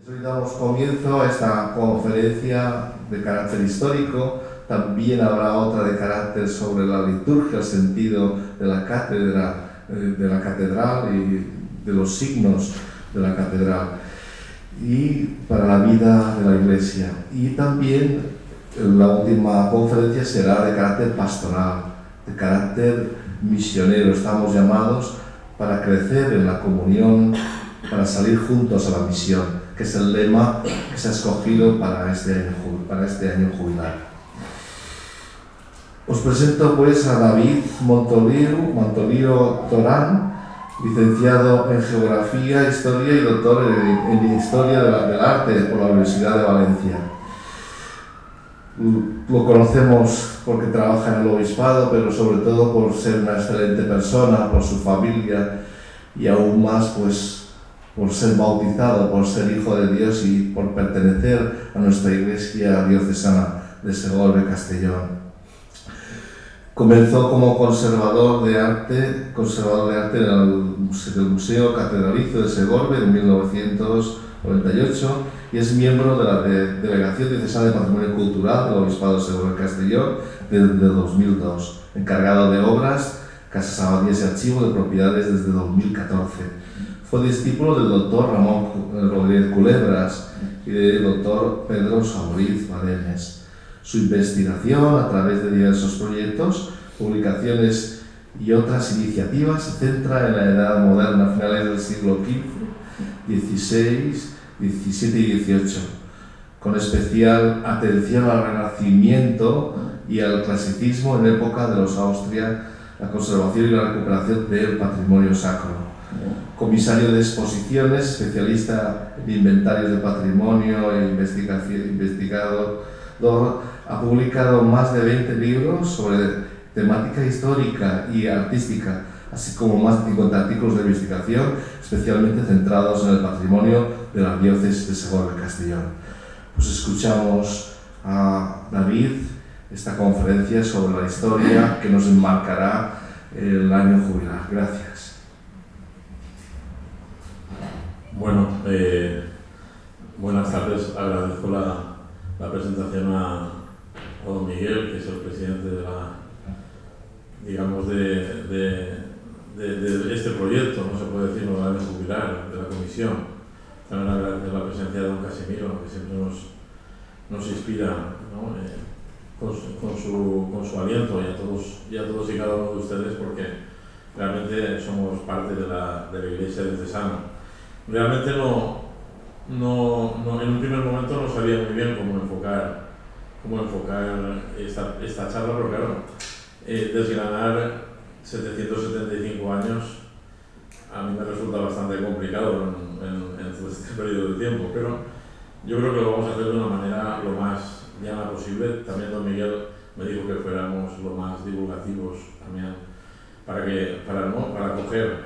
Hoy damos comienzo a esta conferencia de carácter histórico. También habrá otra de carácter sobre la liturgia, el sentido de la catedral y de los signos de la catedral y para la vida de la Iglesia. Y también la última conferencia será de carácter pastoral, de carácter misionero. Estamos llamados para crecer en la comunión, para salir juntos a la misión, que es el lema que se ha escogido para este año jubilar. Os presento pues a David Montolío Torán, licenciado en Geografía, Historia y doctor en Historia del Arte por la Universidad de Valencia. Lo conocemos porque trabaja en el obispado, pero sobre todo por ser una excelente persona, por su familia y aún más pues por ser bautizado, por ser hijo de Dios y por pertenecer a nuestra Iglesia diocesana de Segorbe, Castellón. Comenzó como conservador de arte en el Museo Catedralicio de Segorbe en 1998 y es miembro de la Delegación Diocesana de Patrimonio Cultural del Obispado de Segorbe, Castellón desde 2002, encargado de obras, casas, abadías y archivos de propiedades desde 2014. Fue discípulo del doctor Ramón Rodríguez Culebras y del doctor Pedro Saboriz Badenes. Su investigación, a través de diversos proyectos, publicaciones y otras iniciativas, se centra en la Edad Moderna, finales del siglo XV, XVI, XVII y XVIII, con especial atención al Renacimiento y al Clasicismo en época de los Austria, la conservación y la recuperación del patrimonio sacro. Comisario de exposiciones, especialista en inventarios de patrimonio e investigador, ha publicado más de 20 libros sobre temática histórica y artística, así como más de 50 artículos de investigación, especialmente centrados en el patrimonio de la diócesis de Segorbe, Castellón. Pues escuchamos a David esta conferencia sobre la historia que nos enmarcará el año jubilar. Gracias. Bueno, buenas tardes. Agradezco la presentación a don Miguel, que es el presidente de este proyecto, no se puede decir, no del año jubilar, de la comisión. También agradecer la presencia de don Casimiro, que siempre nos inspira, ¿no? con su aliento, y a todos y cada uno de ustedes, porque realmente somos parte de la Iglesia diocesana. Realmente en un primer momento no sabía muy bien cómo enfocar esta charla, pero claro, desgranar 775 años a mí me resulta bastante complicado en todo este periodo de tiempo, pero yo creo que lo vamos a hacer de una manera lo más llana posible. También don Miguel me dijo que fuéramos lo más divulgativos también, para acoger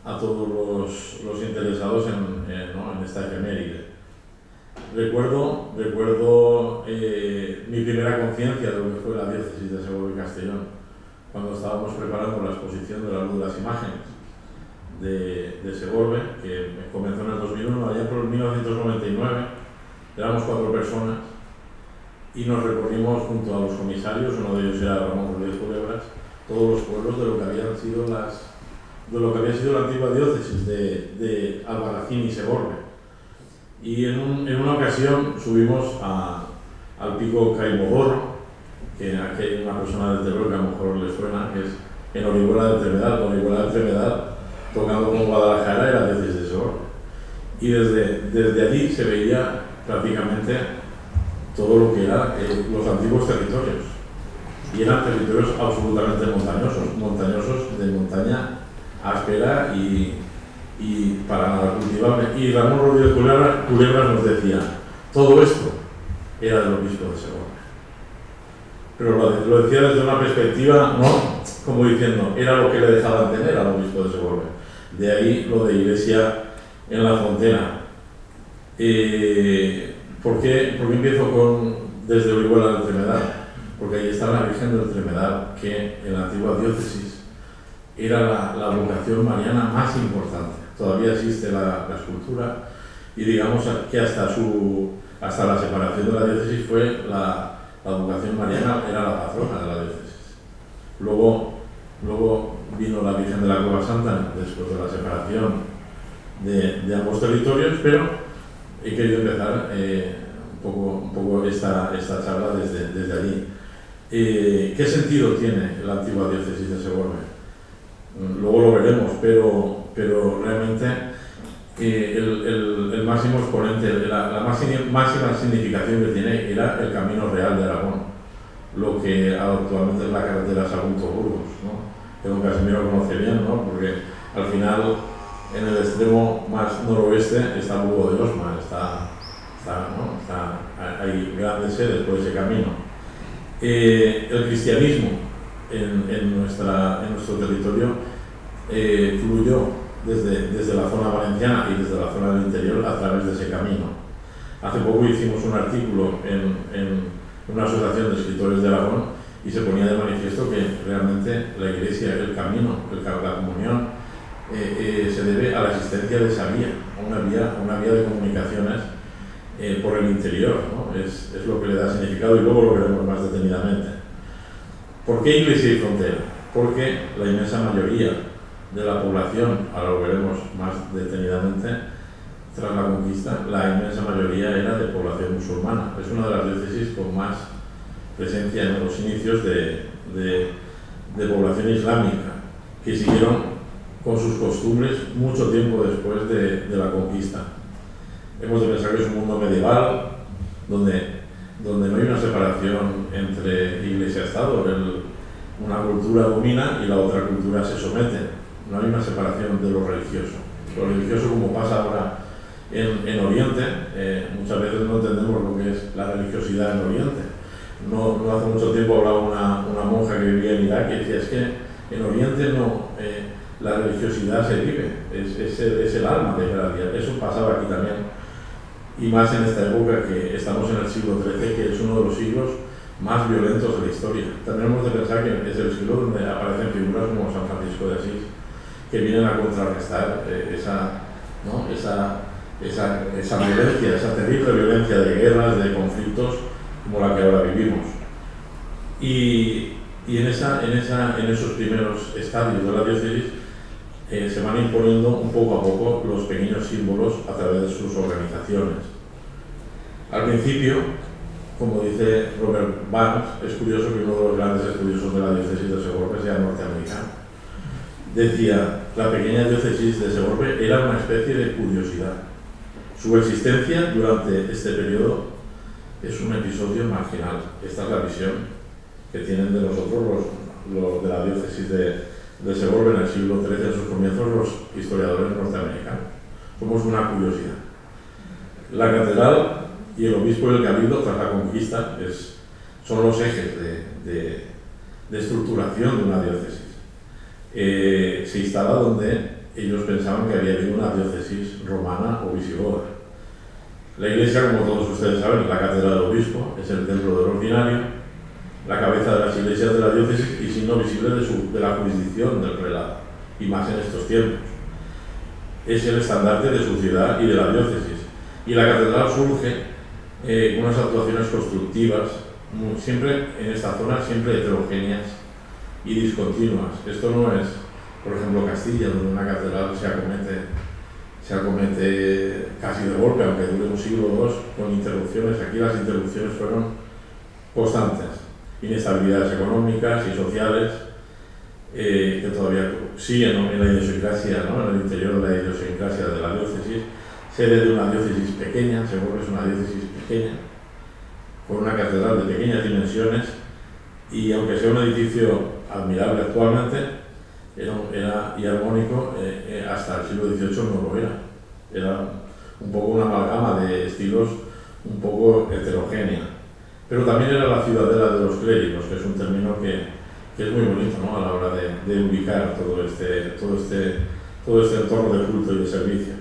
a todos los interesados en esta efeméride. Recuerdo mi primera conciencia de lo que fue la diócesis de Segorbe y Castellón, cuando estábamos preparando la exposición de la luz de las imágenes de Segorbe, que comenzó en el 2001, allá por 1999, éramos 4 personas y nos recorrimos junto a los comisarios, uno de ellos era Ramón Rodríguez Culebras, todos los pueblos de lo que había sido la antigua diócesis de Albarracín y Segorbe. Y en una ocasión subimos al pico Caimogorro, que aquí hay una persona del Teruel que a lo mejor les suena, que es en Orihuela del Tremedal. Orihuela del Tremedal, tocando con Guadalajara, era diócesis de Segorbe. Y desde allí se veía prácticamente todo lo que eran los antiguos territorios. Y eran territorios absolutamente montañosos de montaña áspera y para nada cultivable. Y Ramón Rodríguez Culebras nos decía, todo esto era del obispo de Segorbe. Pero lo decía desde una perspectiva, ¿no? Como diciendo, era lo que le dejaban tener al obispo de Segorbe. De ahí lo de iglesia en la frontera. ¿Por qué empiezo desde Orihuela del Tremedal? Porque ahí está la Virgen del Tremedal, que en la antigua diócesis era la vocación mariana más importante. Todavía existe la escultura y digamos que hasta la separación de la diócesis fue la advocación mariana, era la patrona de la diócesis. Luego vino la Virgen de la Cueva Santa después de la separación de ambos territorios, pero he querido empezar un poco esta charla desde allí. ¿Qué sentido tiene la antigua diócesis de Segorbe? Luego lo veremos, pero realmente el máximo exponente, la máxima significación que tiene era el Camino Real de Aragón, lo que actualmente es la carretera Sagunto-Burgos, ¿no? Que don Casimiro conoce bien, ¿no? Porque al final, en el extremo más noroeste está Burgo de Osma, hay grandes sedes por ese camino. El cristianismo en nuestro territorio fluyó desde la zona valenciana y desde la zona del interior a través de ese camino. Hace poco hicimos un artículo en una asociación de escritores de Aragón y se ponía de manifiesto que realmente la Iglesia, el camino, la comunión, se debe a la existencia de esa vía, una vía de comunicaciones por el interior, ¿no? Es lo que le da significado y luego lo veremos más detenidamente. ¿Por qué Iglesia y frontera? Porque la inmensa mayoría de la población, ahora lo veremos más detenidamente, tras la conquista, la inmensa mayoría era de población musulmana. Es una de las diócesis con más presencia en los inicios de población islámica, que siguieron con sus costumbres mucho tiempo después de la conquista. Hemos de pensar que es un mundo medieval donde no hay una separación entre Iglesia y Estado. Una cultura domina y la otra cultura se somete. No hay una separación de lo religioso. Lo religioso, como pasa ahora en Oriente, muchas veces no entendemos lo que es la religiosidad en Oriente. No hace mucho tiempo hablaba una monja que vivía en Irak y decía, es que en Oriente la religiosidad se vive, es el alma de cada día. Eso pasaba aquí también. Y más en esta época que estamos en el siglo XIII, que es uno de los siglos más violentos de la historia. También hemos de pensar que es el siglo donde aparecen figuras como San Francisco de Asís, que vienen a contrarrestar esa violencia, esa terrible violencia de guerras, de conflictos, como la que ahora vivimos. Y en esos primeros estadios de la diócesis se van imponiendo un poco a poco los pequeños símbolos a través de sus organizaciones. Al principio, como dice Robert Barnes, es curioso que uno de los grandes estudiosos de la diócesis de Segorbe sea norteamericano. Decía, la pequeña diócesis de Segorbe era una especie de curiosidad. Su existencia durante este periodo es un episodio marginal. Esta es la visión que tienen de nosotros los de la diócesis de Segorbe en el siglo XIII, en sus comienzos, los historiadores norteamericanos. Somos una curiosidad. La catedral y el obispo y el cabildo, tras la conquista, son los ejes de estructuración de una diócesis. Se instala donde ellos pensaban que había habido una diócesis romana o visigoda. La iglesia, como todos ustedes saben, es la catedral del obispo, es el templo del ordinario, la cabeza de las iglesias de la diócesis y signo visible de la jurisdicción del prelado, y más en estos tiempos. Es el estandarte de su ciudad y de la diócesis. Y la catedral surge con unas actuaciones constructivas, siempre en esta zona, siempre heterogéneas y discontinuas. Esto no es, por ejemplo, Castilla, donde una catedral se acomete casi de golpe, aunque dure un siglo o dos, con interrupciones. Aquí las interrupciones fueron constantes. Inestabilidades económicas y sociales que todavía siguen en la idiosincrasia, ¿no? En el interior de la idiosincrasia de la diócesis. Sede de una diócesis pequeña, Segorbe es una diócesis pequeña, con una catedral de pequeñas dimensiones, y aunque sea un edificio admirable actualmente, era y armónico, hasta el siglo XVIII no lo era. Era un poco una amalgama de estilos un poco heterogénea. Pero también era la ciudadela de los clérigos, que es un término que es muy bonito, ¿no? A la hora de ubicar todo este entorno de culto y de servicios.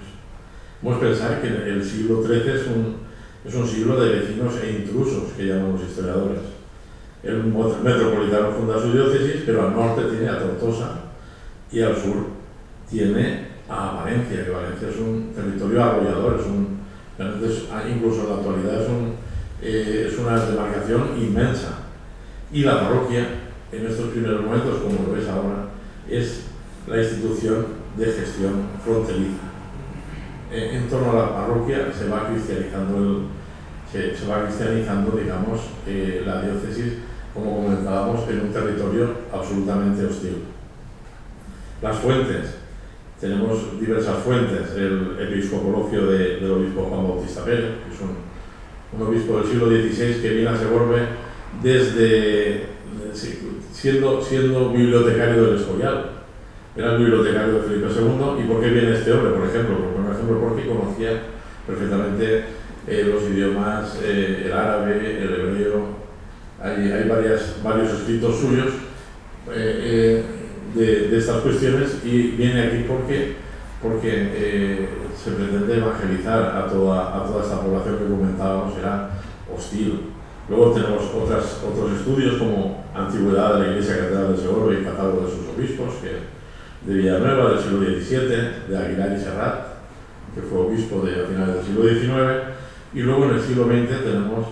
Vamos a pensar que el siglo XIII es un siglo de vecinos e intrusos, que llaman los historiadores. El metropolitano funda su diócesis, pero al norte tiene a Tortosa y al sur tiene a Valencia, que Valencia es un territorio arrollador, Realmente incluso en la actualidad es una demarcación inmensa. Y la parroquia, en estos primeros momentos, como lo ves ahora, es la institución de gestión fronteriza. En torno a la parroquia se va cristianizando, digamos, la diócesis, como comentábamos, en un territorio absolutamente hostil. Las fuentes, tenemos diversas fuentes. El episcopologio del obispo Juan Bautista Pérez, que es un obispo del siglo XVI que viene a Segorbe siendo bibliotecario del Escorial. Era el bibliotecario de Felipe II. ¿Y por qué viene este hombre? Por ejemplo, porque conocía perfectamente los idiomas, el árabe, el hebreo. Hay varios escritos suyos de estas cuestiones, y viene aquí porque se pretende evangelizar a toda esta población que comentábamos. Era hostil. Luego tenemos otros estudios como Antigüedad de la Iglesia Catedral de Segorbe y Catálogo de sus obispos, de Villanueva del siglo XVII, de Aguilar y Serrat, que fue obispo a finales del siglo XIX, y luego en el siglo XX tenemos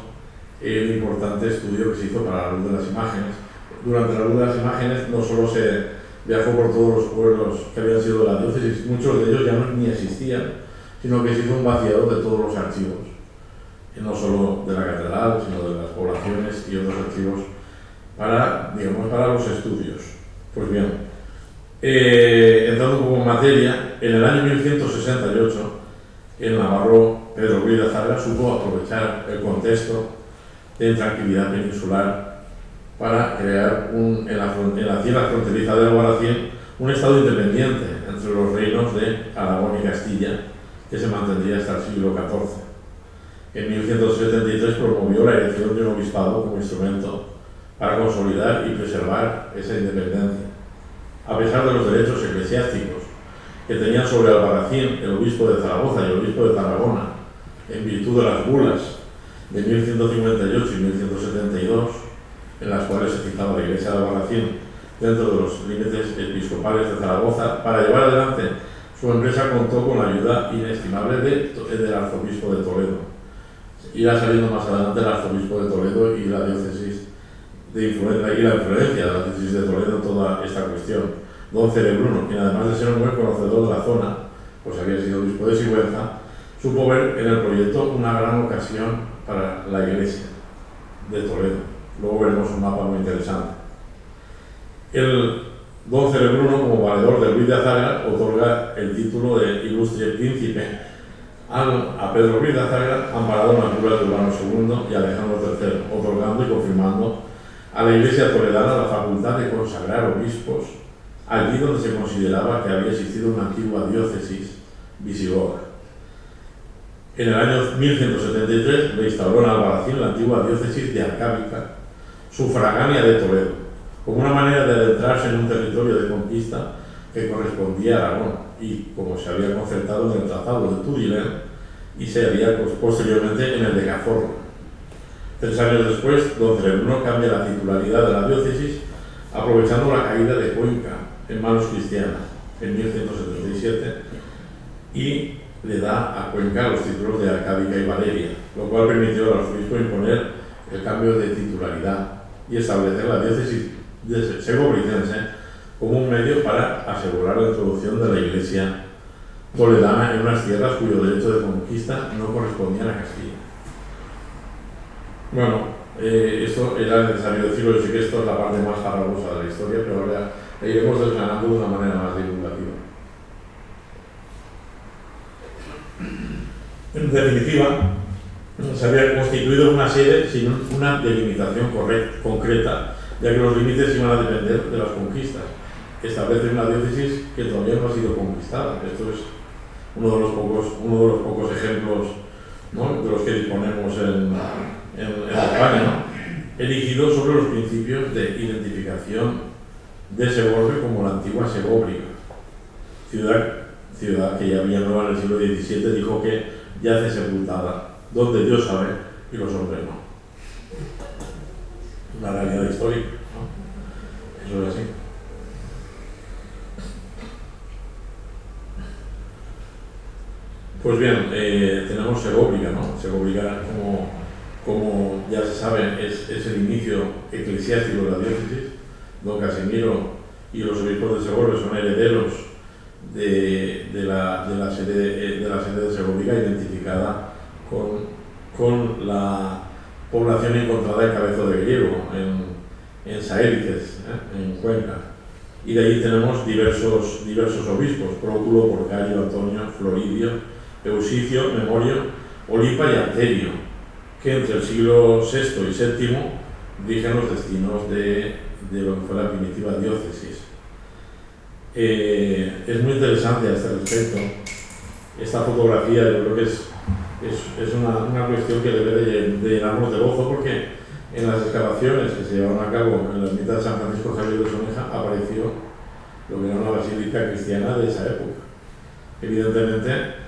el importante estudio que se hizo para la luz de las imágenes. Durante la luz de las imágenes no solo se viajó por todos los pueblos que habían sido de la diócesis, muchos de ellos ya ni existían, sino que se hizo un vaciado de todos los archivos, y no solo de la catedral, sino de las poblaciones y otros archivos para los estudios. Pues bien, entrando un poco en materia, en el año 1168, el navarro Pedro Ruiz de Azarga supo aprovechar el contexto de tranquilidad peninsular para crear en la tierra fronteriza de Albarracín un estado independiente entre los reinos de Aragón y Castilla, que se mantendría hasta el siglo XIV. En 1173 promovió la elección de un obispado como instrumento para consolidar y preservar esa independencia. A pesar de los derechos eclesiásticos que tenían sobre Albarracín el obispo de Zaragoza y el obispo de Tarragona, en virtud de las bulas de 1158 y 1172, en las cuales se citaba la Iglesia de Albarracín dentro de los límites episcopales de Zaragoza, para llevar adelante su empresa contó con la ayuda inestimable del arzobispo de Toledo. Irá saliendo más adelante el arzobispo de Toledo y la diócesis la influencia de la diócesis de Toledo en toda esta cuestión. Don Cerebruno, quien además de ser un buen conocedor de la zona, pues había sido obispo de Sigüenza, supo ver en el proyecto una gran ocasión para la Iglesia de Toledo. Luego veremos un mapa muy interesante. El Don Cerebruno, como valedor de Ruiz de Azarga, otorga el título de ilustre príncipe a Pedro Ruiz de Azarga, amparado en las bulas de Urbano II y Alejandro III, otorgando y confirmando a la Iglesia toledana la facultad de consagrar obispos allí donde se consideraba que había existido una antigua diócesis visigoda. En el año 1173 reinstauró en Albarracín la antigua diócesis de Arcábica, sufragánea de Toledo, como una manera de adentrarse en un territorio de conquista que correspondía a Aragón, y como se había concertado en el Tratado de Tudela y se haría posteriormente en el de Cazorla. 3 años después, Don Cerebruno cambia la titularidad de la diócesis, aprovechando la caída de Cuenca en manos cristianas en 1177, y le da a Cuenca los títulos de Arcábica y Valeria, lo cual permitió al arzobispo imponer el cambio de titularidad y establecer la diócesis segobricense como un medio para asegurar la introducción de la Iglesia toledana en unas tierras cuyo derecho de conquista no correspondía a Castilla. Bueno, esto era necesario decirlo. Yo sé que esto es la parte más farragosa de la historia, pero ahora la iremos desgranando de una manera más divulgativa. En definitiva, se había constituido una sede sin una delimitación concreta, ya que los límites iban a depender de las conquistas. Establece una diócesis que todavía no ha sido conquistada. Esto es uno de los pocos ejemplos, ¿no?, de los que disponemos en España, ¿no?, erigido sobre los principios de identificación de Segorbe como la antigua Segóbriga, ciudad que ya Villanueva en el siglo XVII dijo que yace sepultada, donde Dios sabe y los hombres no. Una realidad histórica, ¿no? Eso es así. Pues bien, tenemos Segóbriga, ¿no? Segóbriga, como ya se sabe, es el inicio eclesiástico de la diócesis. Don Casimiro y los obispos de Segorbe son herederos de la sede de Segóbriga, identificada con la población encontrada en Cabezo de Griego, en Saélices, en Cuenca. Y de ahí tenemos diversos obispos: Próculo, Porcario, Antonio, Floridio, Eusicio, Memorio, Olipa y Arterio, que entre el siglo VI y VII rigen los destinos de lo que fue la primitiva diócesis. Es muy interesante a este respecto esta fotografía. Yo creo que es una cuestión que debe de llenarnos de gozo, porque en las excavaciones que se llevaron a cabo en la ermita de San Francisco Javier de Soneja apareció lo que era una basílica cristiana de esa época. Evidentemente,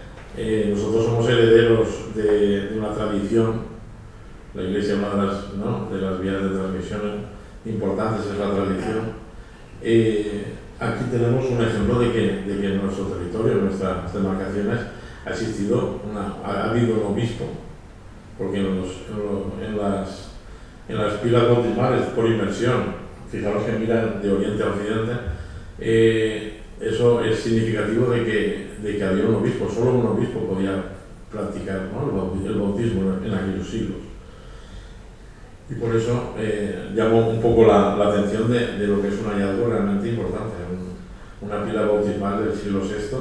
nosotros somos herederos de una tradición. La Iglesia, una de las vías de transmisión importantes, es la tradición. Aquí tenemos un ejemplo de que en nuestro territorio, en nuestras demarcaciones, ha habido un obispo, porque en las pilas bautismales por inmersión, fijaros que miran de oriente a occidente, eso es significativo de que había un obispo. Solo un obispo podía practicar, ¿no?, el bautismo en aquellos siglos. Y por eso llamo un poco la atención de lo que es un hallazgo realmente importante. Una pila bautismal del siglo VI,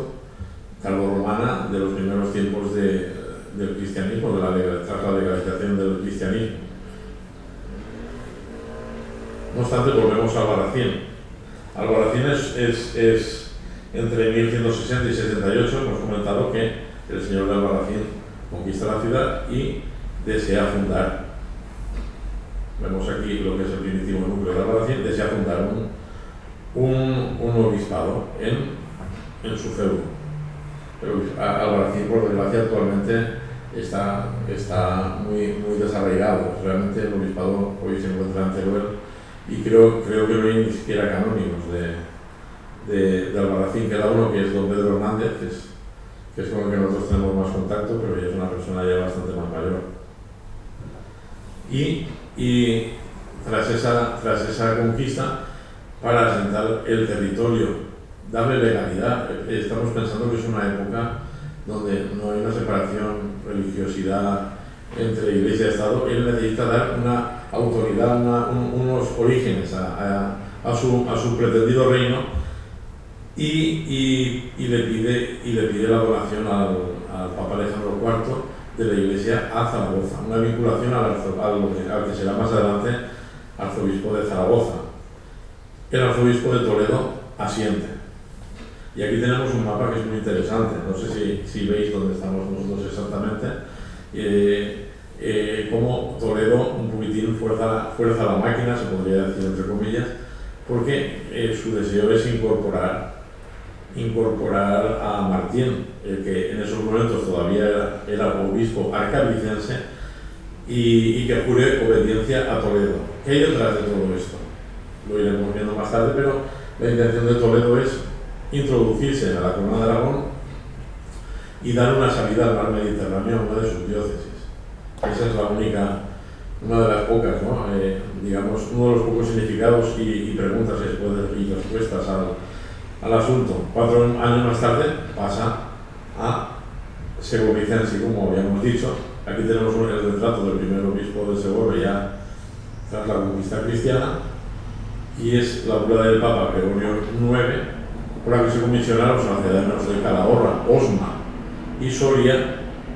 tardorromana, de los primeros tiempos del cristianismo, tras la legalización del cristianismo. No obstante, volvemos a Albarracín. Albarracín es entre 1160 y 78. Hemos comentado que el señor de Albarracín conquista la ciudad y desea fundar. Vemos aquí lo que es el primitivo núcleo de Albarracín. Desea fundar un obispado en su feudo. Pero Albarracín, por desgracia, actualmente está muy desarraigado. Realmente el obispado hoy se encuentra en Teruel, y creo que no hay ni siquiera canónigos de Albarracín. Queda uno, que es don Pedro Hernández, que es con el que nosotros tenemos más contacto, pero ya es una persona ya bastante más mayor. Y tras esa conquista, para asentar el territorio, darle legalidad, estamos pensando que es una época donde no hay una separación, religiosidad entre Iglesia y Estado. Él necesita dar una autoridad, unos orígenes a su pretendido reino, y le pide la donación al Papa Alejandro IV de la Iglesia a Zaragoza, una vinculación al que será más adelante arzobispo de Zaragoza. El arzobispo de Toledo asiente. Y aquí tenemos un mapa que es muy interesante. No sé si veis dónde estamos nosotros exactamente. Como Toledo un poquitín fuerza la máquina, se podría decir entre comillas, porque su deseo es incorporar a Martín, el que en esos momentos todavía era obispo arcavicense, y que jure obediencia a Toledo. ¿Qué hay detrás de todo esto? Lo iremos viendo más tarde, pero la intención de Toledo es introducirse a la corona de Aragón y dar una salida al mar Mediterráneo a una de sus diócesis. Esa es una de las pocas, ¿no? Digamos, uno de los pocos significados y preguntas y respuestas al asunto. 4 años más tarde pasa a Segovicense, como habíamos dicho. Aquí tenemos el retrato del primer obispo de Segorbe ya tras la conquista cristiana, y es la bula del Papa Gregorio IX, por la que se comisionaron los lacedanos de Calahorra, Osma y Soria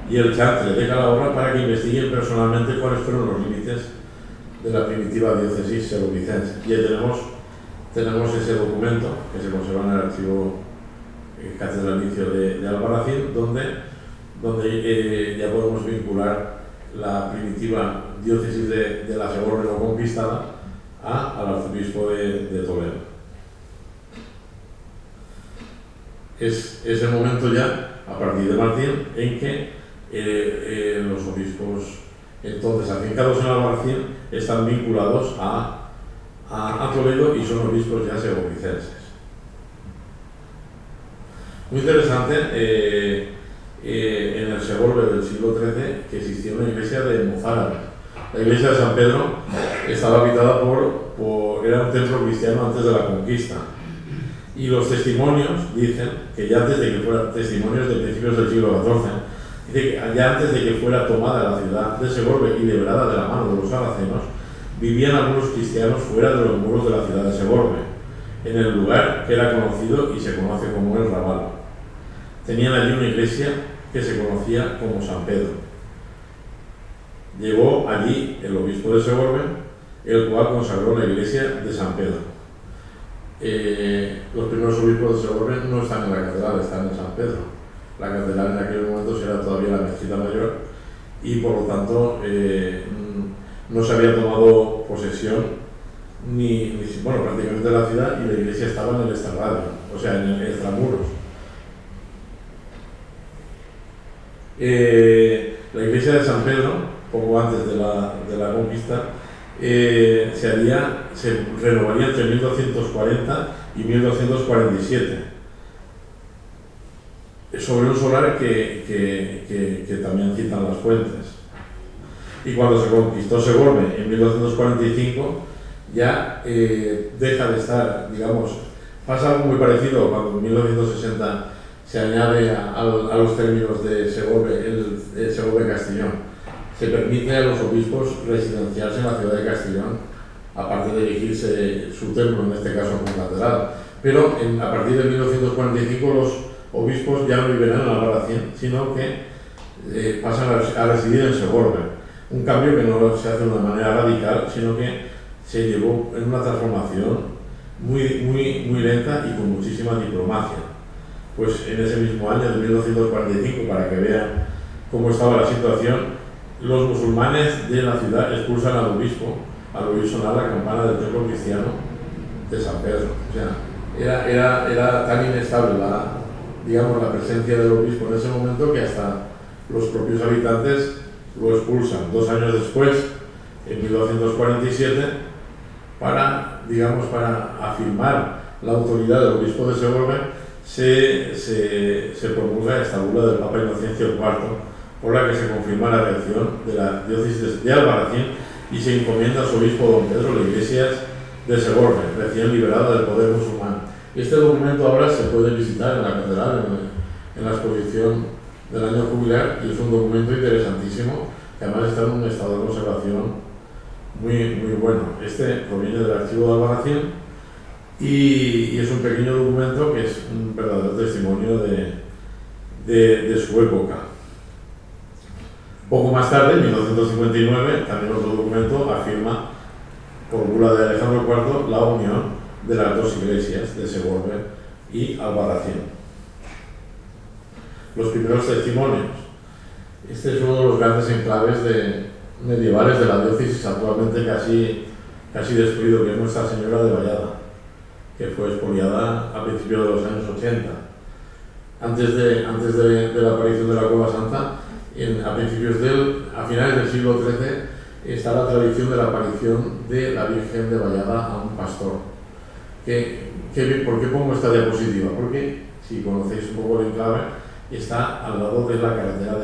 y el chantre de Calahorra para que investiguen personalmente cuáles fueron los límites de la primitiva diócesis segovicense. Y ahí tenemos ese documento que se conserva en el archivo catedralicio de Albarracín, donde ya podemos vincular la primitiva diócesis de la Segorbe no conquistada al arzobispo de Toledo. Es ese momento ya, a partir de Martín, en que los obispos entonces afincados en Albarracín están vinculados a Toledo y son obispos ya segovicenses. Muy interesante en el Segorbe del siglo XIII que existía una iglesia de mozárabes. La iglesia de San Pedro estaba habitada era un templo cristiano antes de la conquista. Y los testimonios dicen que ya antes de que fuera, testimonios de principios del siglo XIV, dice que ya antes de que fuera tomada la ciudad de Segorbe y liberada de la mano de los saracenos, vivían algunos cristianos fuera de los muros de la ciudad de Segorbe, en el lugar que era conocido y se conoce como el Raval. Tenían allí una iglesia que se conocía como San Pedro. Llegó allí el obispo de Segorbe, el cual consagró la iglesia de San Pedro. Los primeros obispos de Segorbe no están en la catedral, están en San Pedro. La catedral en aquel momento era todavía la mezquita mayor y por lo tanto no se había tomado posesión bueno, prácticamente la ciudad, y la iglesia estaba en el extrarradio, o sea, en el extramuros. La iglesia de San Pedro, poco antes de la conquista, se renovaría entre 1240 y 1247 sobre un solar que también citan las fuentes. Y cuando se conquistó Segorbe en 1245, ya deja de estar, digamos, pasa algo muy parecido cuando en 1960 se añade a los términos de Segorbe, el Segorbe Castellón. Se permite a los obispos residenciarse en la ciudad de Castellón, aparte de erigirse su templo, en este caso como catedral. Pero a partir de 1945 los obispos ya no vivirán en Albarracín, sino que pasan a residir en Segorbe. Un cambio que no se hace de una manera radical, sino que se llevó en una transformación muy lenta y con muchísima diplomacia. Pues en ese mismo año de 1945, para que vean cómo estaba la situación, los musulmanes de la ciudad expulsan al obispo, al oír sonar la campana del templo cristiano de San Pedro. O sea, era tan inestable la presencia del obispo en ese momento que hasta los propios habitantes lo expulsan. 2 años después, en 1247, para afirmar la autoridad del obispo de Segorbe, se promulga esta bula del Papa Inocencio IV, por la que se confirma la elección de la diócesis de Albarracín y se encomienda a su obispo don Pedro la iglesia de Segorbe, recién liberada del poder musulmán. Este documento ahora se puede visitar en la catedral, en la exposición del año jubilar, y es un documento interesantísimo que además está en un estado de conservación muy bueno. Este proviene del archivo de Albarracín y es un pequeño documento que es un verdadero testimonio de su época. Poco más tarde, en 1959, también otro documento afirma, por bula de Alejandro IV, la unión de las dos iglesias de Segorbe y Albarracín. Los primeros testimonios. Este es uno de los grandes enclaves medievales de la diócesis, actualmente casi destruido, que es Nuestra Señora de Vallada, que fue expoliada a principios de los años 80. Antes de la aparición de la Cueva Santa, a finales del siglo XIII, está la tradición de la aparición de la Virgen de Vallada a un pastor. ¿Por qué pongo esta diapositiva? Porque, si conocéis un poco el enclave, está al lado de la carretera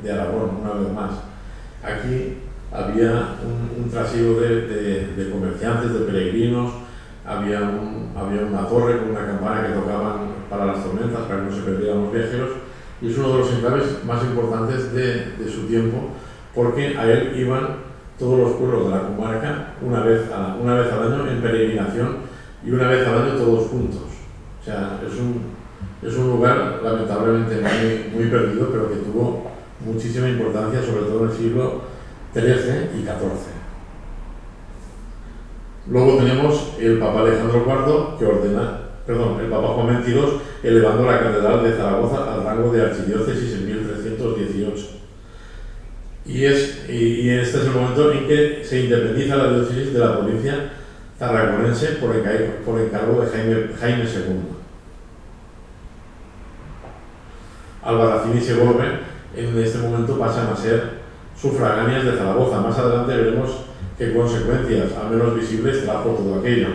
de Aragón, una vez más. Aquí había un trasiego de comerciantes, de peregrinos, había una torre con una campana que tocaban para las tormentas, para que no se perdieran los viajeros, y es uno de los enclaves más importantes de su tiempo, porque a él iban todos los pueblos de la comarca una vez al año en peregrinación, y una vez al año todos juntos. O sea, es un lugar lamentablemente muy perdido, pero que tuvo muchísima importancia, sobre todo en el siglo XIII y XIV. Luego tenemos el Papa Alejandro IV, el Papa Juan XXII, elevando la Catedral de Zaragoza al rango de archidiócesis en 1318. Y este es el momento en que se independiza la diócesis de la provincia tarraconense por encargo de Jaime II. Albarracín y Segorbe en este momento pasan a ser sufragáneas de Zaragoza. Más adelante veremos qué consecuencias, al menos visibles, trajo todo aquello.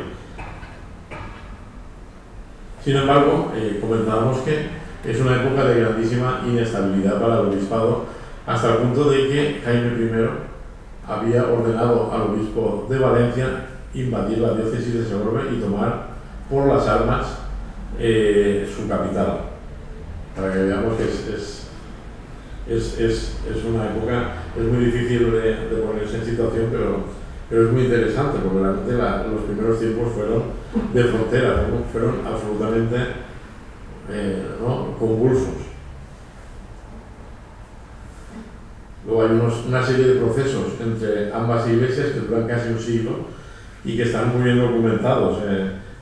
Sin embargo, comentábamos que es una época de grandísima inestabilidad para el obispado, hasta el punto de que Jaime I había ordenado al obispo de Valencia invadir la diócesis de Segorbe y tomar por las armas su capital, para que veamos que es una época, es muy difícil de ponerse en situación, pero es muy interesante, porque realmente los primeros tiempos fueron de frontera, ¿no? Fueron absolutamente ¿no? convulsos. Luego hay una serie de procesos entre ambas iglesias que duran casi un siglo y que están muy bien documentados.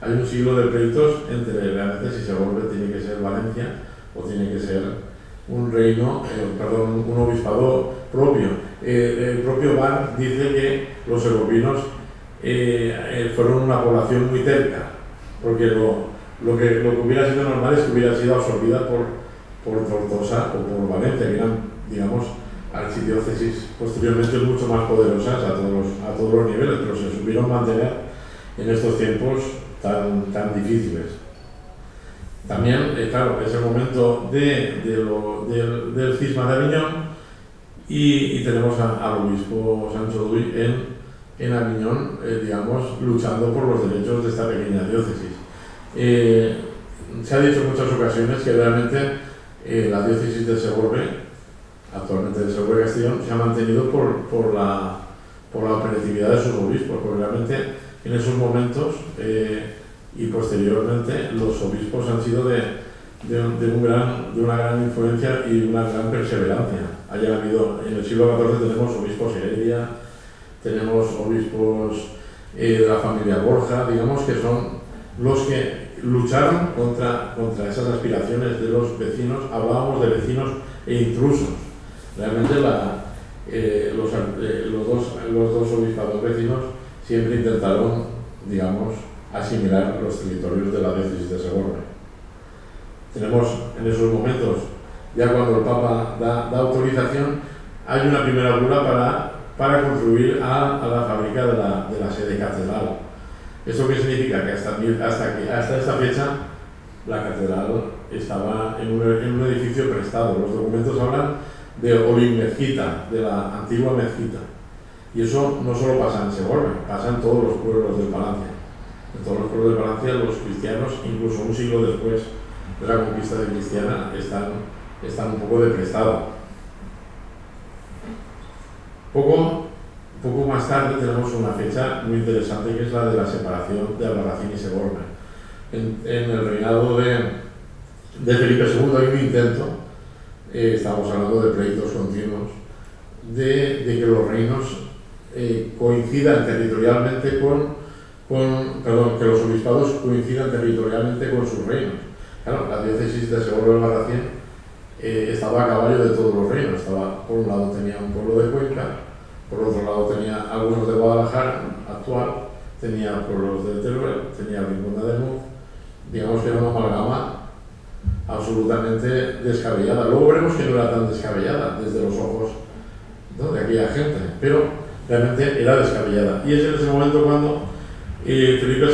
Hay un siglo de pleitos entre realmente si Segorbe tiene que ser Valencia o tiene que ser un reino, un obispado propio. El propio Bar dice que los segorbinos fueron una población muy terca, porque lo que hubiera sido normal es que hubiera sido absorbida por Tortosa o por Valencia, que eran, digamos, archidiócesis posteriormente mucho más poderosas a todos los niveles, pero se supieron mantener en estos tiempos tan difíciles. También, claro, es el momento del cisma de Aviñón y tenemos al obispo Sancho Duy en Aviñón, digamos, luchando por los derechos de esta pequeña diócesis. Se ha dicho en muchas ocasiones que realmente la diócesis de Segorbe, actualmente de Segorbe Castellón, se ha mantenido por la operatividad de sus obispos, porque realmente en esos momentos y posteriormente los obispos han sido de una gran influencia y una gran perseverancia. En el siglo XIV tenemos obispos Heredia, tenemos obispos de la familia Borja, digamos que son los que lucharon contra esas aspiraciones de los vecinos. Hablábamos de vecinos e intrusos. Realmente los dos obispados vecinos siempre intentaron, digamos, asimilar los territorios de la diócesis de Segorbe. Tenemos en esos momentos, ya cuando el Papa da autorización, hay una primera bula para construir a la fábrica de la sede catedral. ¿Eso qué significa? Que hasta esta fecha la catedral estaba en un edificio prestado. Los documentos hablan de Olimezquita, de la antigua mezquita. Y eso no solo pasa en Segorbe, pasa en todos los pueblos del Palancia. En todos los pueblos del Palancia los cristianos, incluso un siglo después de la conquista de Cristiana, están un poco de prestado. Poco más tarde tenemos una fecha muy interesante, que es la de la separación de Albarracín y Segorbe. En el reinado de Felipe II hay un intento, estamos hablando de pleitos continuos, de que los reinos coincidan territorialmente que los obispados coincidan territorialmente con sus reinos. Claro, la diócesis de Segorbe-Albarracín estaba a caballo de todos los reinos. Por un lado tenía un pueblo de Cuenca, por otro lado tenía algunos de Guadalajara actual, tenía pueblos de Teruel, tenía Rincón de Ademuz. Digamos que era una amalgama absolutamente descabellada. Luego veremos que no era tan descabellada desde los ojos, ¿no?, de aquella gente, pero realmente era descabellada. Y es en ese momento cuando Felipe II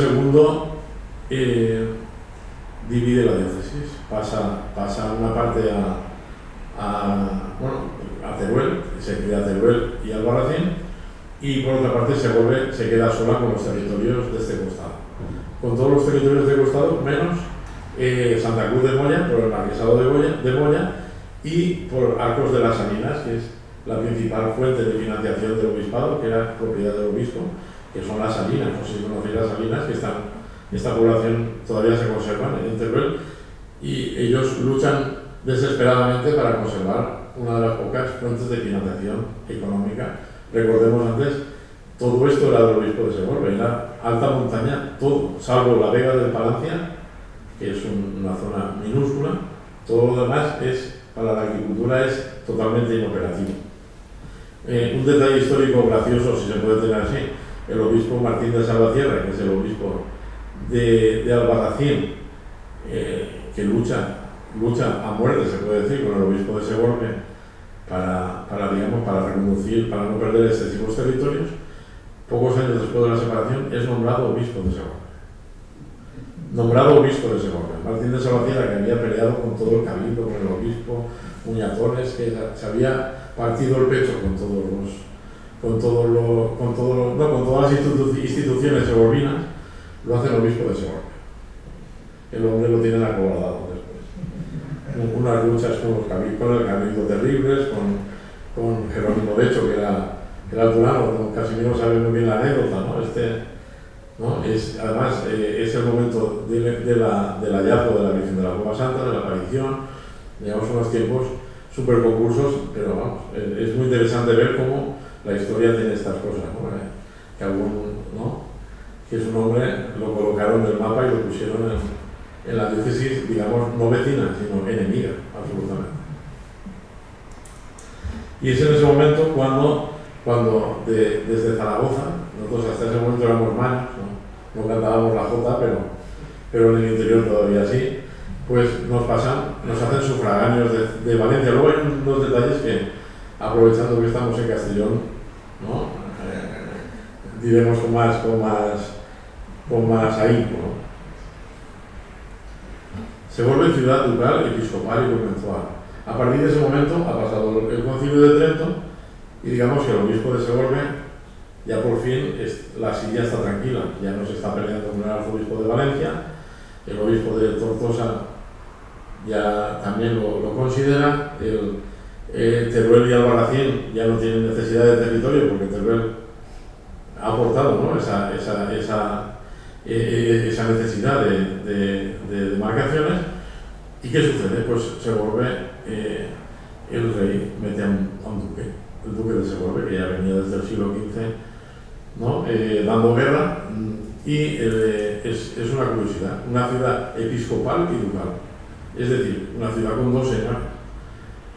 divide la diócesis, pasa una parte a Teruel, se crea Teruel y Albarracín, y por otra parte Segorbe se queda sola con los territorios de este costado, con todos los territorios de este costado menos Santa Cruz de Moya, por el marquesado de Moya, y por Arcos de las Salinas, que es la principal fuente de financiación del obispado, que era propiedad del obispo, que son las Salinas. No sé si conocéis las Salinas, que esta población todavía se conserva en Teruel, y ellos luchan desesperadamente para conservar una de las pocas fuentes de financiación económica. Recordemos antes, todo esto era del obispo de Segorbe, era alta montaña, todo, salvo la Vega del Palancia, que es una zona minúscula. Todo lo demás para la agricultura es totalmente inoperativo. Un detalle histórico gracioso, si se puede tener así: el obispo Martín de Salvatierra, que es el obispo de Albarracín, que lucha a muerte, se puede decir, con el obispo de Segorbe para reconducir, para no perder excesivos territorios. Pocos años después de la separación es nombrado obispo de Segorbe. nombrado obispo de Segovia. Martín de Salvatierra, que había peleado con todo el cabildo, con el obispo Muñatones, que se había partido el pecho con todas las instituciones segovianas, lo hacen obispo de Segovia. El hombre lo tienen acobardado después. Unas luchas con el cabildo terribles, con Jerónimo de hecho, que era turano. Don Casimiro sabe muy bien la anécdota, ¿no? ¿No? Además, es el momento del hallazgo de la Virgen de la Cueva Santa, de la aparición. Llevamos unos tiempos súper concursos, pero vamos, es muy interesante ver cómo la historia tiene estas cosas, ¿no? Que es un hombre, lo colocaron en el mapa y lo pusieron en la diócesis, digamos, no vecina, sino enemiga, absolutamente. Y es en ese momento cuando desde Zaragoza, nosotros hasta ese momento éramos maños, no cantábamos la jota, pero en el interior todavía sí, pues nos hacen sufragáneos de Valencia. Luego hay unos detalles que, aprovechando que estamos en Castellón, ¿no? Diremos con más ahínco, ¿no? Se vuelve ciudad ducal, episcopal y conventual. A partir de ese momento ha pasado el Concilio de Trento y digamos que el obispo de Segorbe ya por fin la silla está tranquila, ya no se está peleando con el arzobispo de Valencia, el obispo de Tortosa ya también lo considera, Teruel y Albarracín ya no tienen necesidad de territorio porque Teruel ha aportado, ¿no? esa necesidad de demarcaciones. ¿Y qué sucede? Pues Segorbe, el rey mete a un duque, el duque de Segorbe, que ya venía desde el siglo XV, ¿no? Dando guerra, y es una curiosidad, una ciudad episcopal y ducal, es decir, una ciudad con dos señores.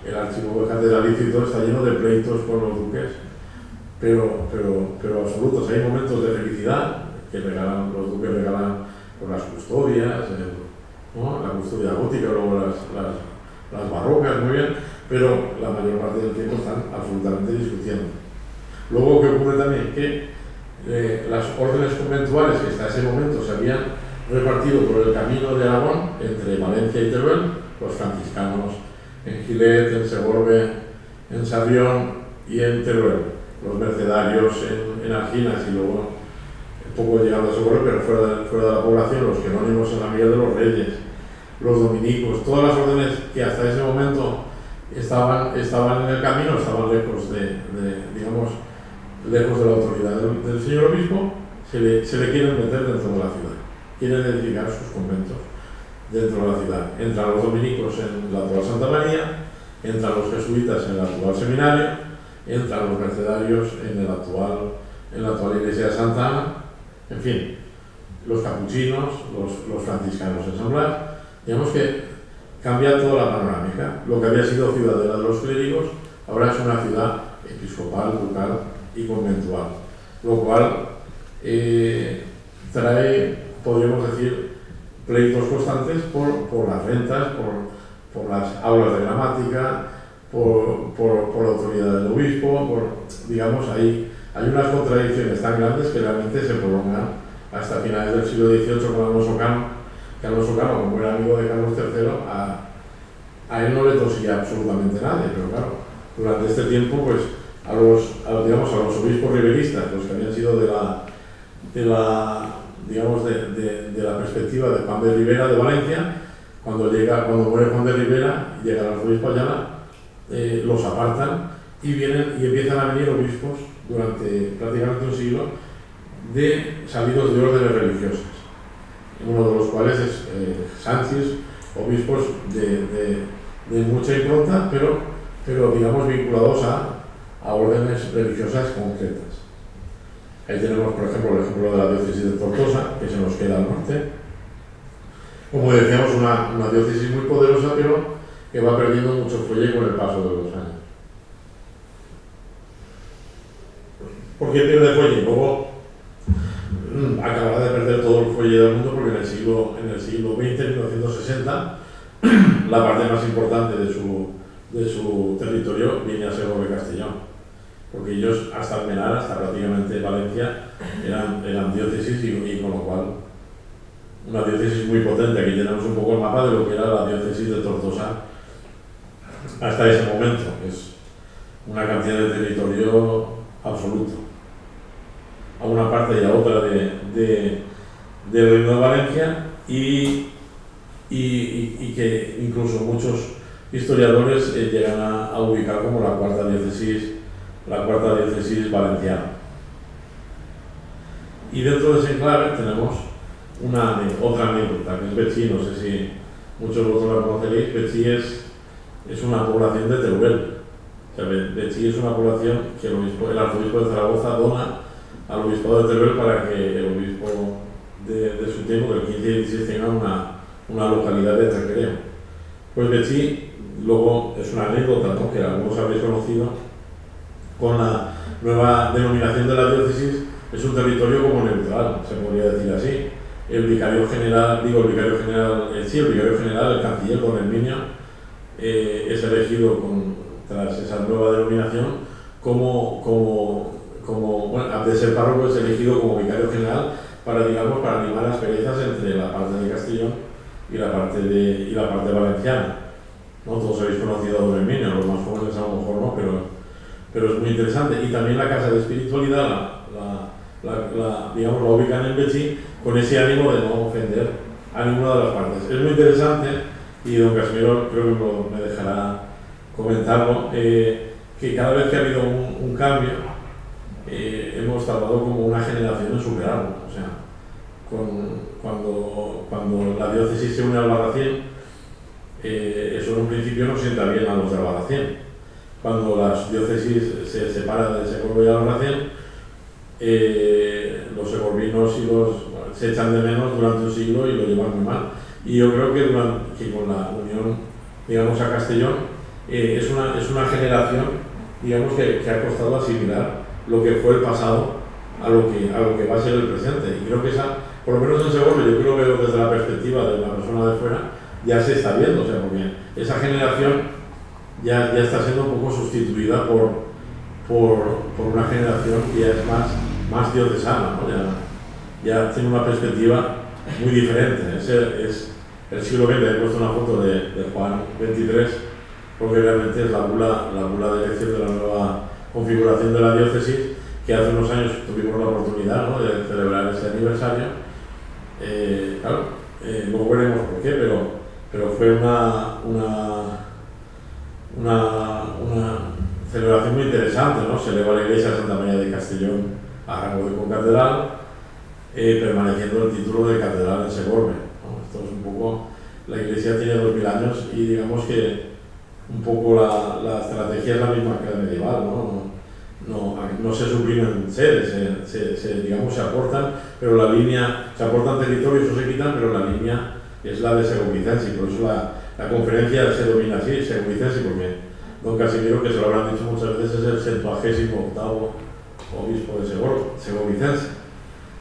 El archivo catedralicio y todo está lleno de pleitos con los duques, pero absolutos. Hay momentos de felicidad que los duques regalan por las custodias, ¿no? La custodia gótica, luego las barrocas, muy bien, pero la mayor parte del tiempo están absolutamente discutiendo. Luego, ¿qué ocurre también? Que las órdenes conventuales que hasta ese momento se habían repartido por el camino de Aragón entre Valencia y Teruel, los franciscanos en Gilet, en Segorbe, en Sarrión y en Teruel, los mercedarios en Alginas y luego poco llegando a Segorbe, pero fuera de la población, los jerónimos en la Villa de los Reyes, los dominicos, todas las órdenes que hasta ese momento estaban en el camino, estaban lejos lejos de la autoridad del señor obispo, se le quieren meter dentro de la ciudad, quieren edificar sus conventos dentro de la ciudad. Entran los dominicos en la actual Santa María, entran los jesuitas en el actual seminario, entran los mercedarios en la actual iglesia de Santa Ana, en fin, los capuchinos, los franciscanos en San Blas. Digamos que cambia toda la panorámica. Lo que había sido ciudadela de los clérigos ahora es una ciudad episcopal, ducal y conventual, lo cual trae, podríamos decir, pleitos constantes por las rentas, por las aulas de gramática, por la autoridad del obispo, digamos, hay unas contradicciones tan grandes que realmente se prolongan hasta finales del siglo XVIII con Alonso Cano, que Alonso Cano, como era amigo de Carlos III, a él no le tosía absolutamente nadie, pero claro, durante este tiempo, pues, a los obispos riberistas, los que habían sido de la perspectiva de Juan de Ribera de Valencia, cuando muere Juan de Ribera y llega el arzobispo Ayala, los apartan y empiezan a venir obispos durante prácticamente un siglo salidos de órdenes religiosas, uno de los cuales es Sánchez, obispos de mucha impronta, pero digamos vinculados a órdenes religiosas concretas. Ahí tenemos, por ejemplo, el ejemplo de la diócesis de Tortosa, que se nos queda al norte. Como decíamos, una diócesis muy poderosa, pero que va perdiendo mucho fuelle con el paso de los años. ¿Por qué pierde fuelle? Luego acabará de perder todo el fuelle del mundo porque en el siglo XX, 1960, la parte más importante de su territorio viene a ser Segovia-Castellón. Porque ellos hasta Almenar, hasta prácticamente Valencia, eran diócesis y con lo cual una diócesis muy potente. Aquí tenemos un poco el mapa de lo que era la diócesis de Tortosa hasta ese momento, que es una cantidad de territorio absoluto, a una parte y a otra del Reino de Valencia, y que incluso muchos historiadores llegan a ubicar como la cuarta diócesis valenciana. Y dentro de ese enclave tenemos otra anécdota, que es Betxí. No sé si muchos de vosotros la conoceréis. Betxí es una población de Teruel. O sea, Betxí es una población que el arzobispo de Zaragoza dona al obispado de Teruel para que el obispo de su tiempo, del 15 y 16, tenga una localidad de recreo. Pues Betxí, luego, es una anécdota, ¿no?, que algunos habréis conocido, con la nueva denominación de la diócesis. Es un territorio como neutral, se podría decir así. El vicario general, el canciller don Herminio, es elegido tras esa nueva denominación bueno, de ser párroco, es elegido como vicario general para animar las perezas entre la parte de Castellón y la parte valenciana, ¿no? Todos habéis conocido a don Herminio, los más jóvenes a lo mejor no, pero es muy interesante. Y también la Casa de Espiritualidad la ubican en Betxí con ese ánimo de no ofender a ninguna de las partes. Es muy interesante, y don Casimiro creo que me dejará comentarlo, que cada vez que ha habido un cambio, hemos tardado como una generación en superarlo. O sea, cuando la diócesis se une al Albarracín, eso en un principio no sienta bien a los de Albarracín. Cuando las diócesis se separan de Segorbe y Albarracín, los segorbinos se echan de menos durante un siglo y lo llevan muy mal. Y yo creo que con la unión, a Castellón, es una generación, que ha costado asimilar lo que fue el pasado a lo que va a ser el presente. Y creo que por lo menos en Segorbe, yo creo que desde la perspectiva de la persona de fuera, ya se está viendo. O sea, porque esa generación ya está siendo un poco sustituida por una generación que ya es más diocesana, ¿no? Ya tiene una perspectiva muy diferente. Es el siglo XX. He puesto una foto de Juan XXIII, porque realmente es la bula de elección de la nueva configuración de la diócesis, que hace unos años tuvimos la oportunidad, ¿no?, de celebrar ese aniversario. Claro, luego veremos por qué, pero fue una celebración muy interesante, ¿no? Se eleva la iglesia de Santa María de Castellón a rango de concatedral, permaneciendo el título de catedral en Segorbe, ¿no? Esto es un poco, la iglesia tiene 2000 años y digamos que un poco la estrategia es la misma que la medieval, no se suprimen sedes, se aportan, pero la línea, se aportan territorios o se quitan, pero la línea es la de Segovicense, y por eso la conferencia se domina así, Segovicense, porque don Casimiro, que se lo habrán dicho muchas veces, es el 78º obispo de Segovicense.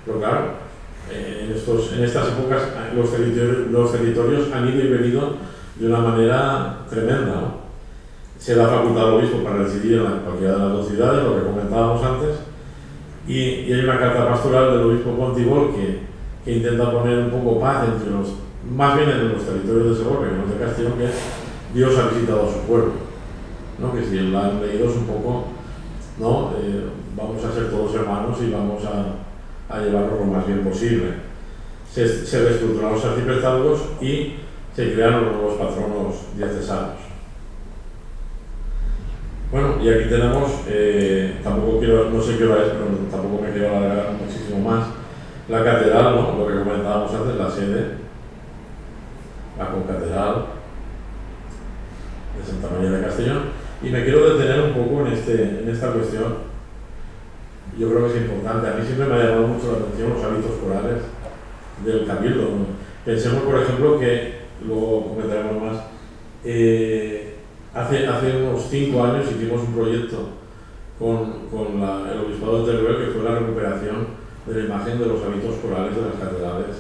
Pero claro, en estas épocas los territorios han ido y venido de una manera tremenda, ¿no? Se da facultad al obispo para residir en cualquiera de las dos ciudades, lo que comentábamos antes, y hay una carta pastoral del obispo Pontibol que intenta poner un poco paz más bien entre los territorios de Segorbe que los de Castellón, que Dios ha visitado a su pueblo, ¿no? Que si la han leído es un poco, ¿no? Vamos a ser todos hermanos y vamos a llevarnos lo más bien posible. Se reestructuraron los arciprestazgos y se crearon los nuevos patronos diocesanos. Bueno, y aquí tenemos, no sé qué hora es, pero tampoco me quiero alargar muchísimo más, la catedral, ¿no? Lo que comentábamos antes, la sede, la concatedral de Santa María de Castellón, y me quiero detener un poco en esta cuestión. Yo creo que es importante. A mí siempre me ha llamado mucho la atención los hábitos corales del cabildo, ¿no? Pensemos, por ejemplo, que luego comentaremos más. Hace unos 5 años hicimos un proyecto con el obispado de Teruel, que fue la recuperación de la imagen de los hábitos corales de las catedrales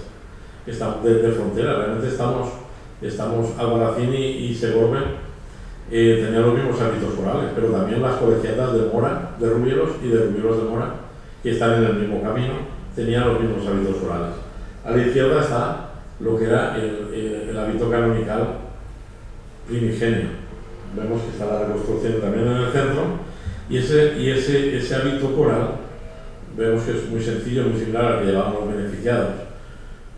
de frontera. Realmente estamos Albarracín y Segorbe tenían los mismos hábitos corales, pero también las colegiatas de Mora, de Rubielos y de Rubielos de Mora, que están en el mismo camino, tenían los mismos hábitos corales. A la izquierda está lo que era el hábito canonical primigenio. Vemos que está la reconstrucción también en el centro, y ese hábito coral vemos que es muy sencillo, muy similar al que llevábamos los beneficiados.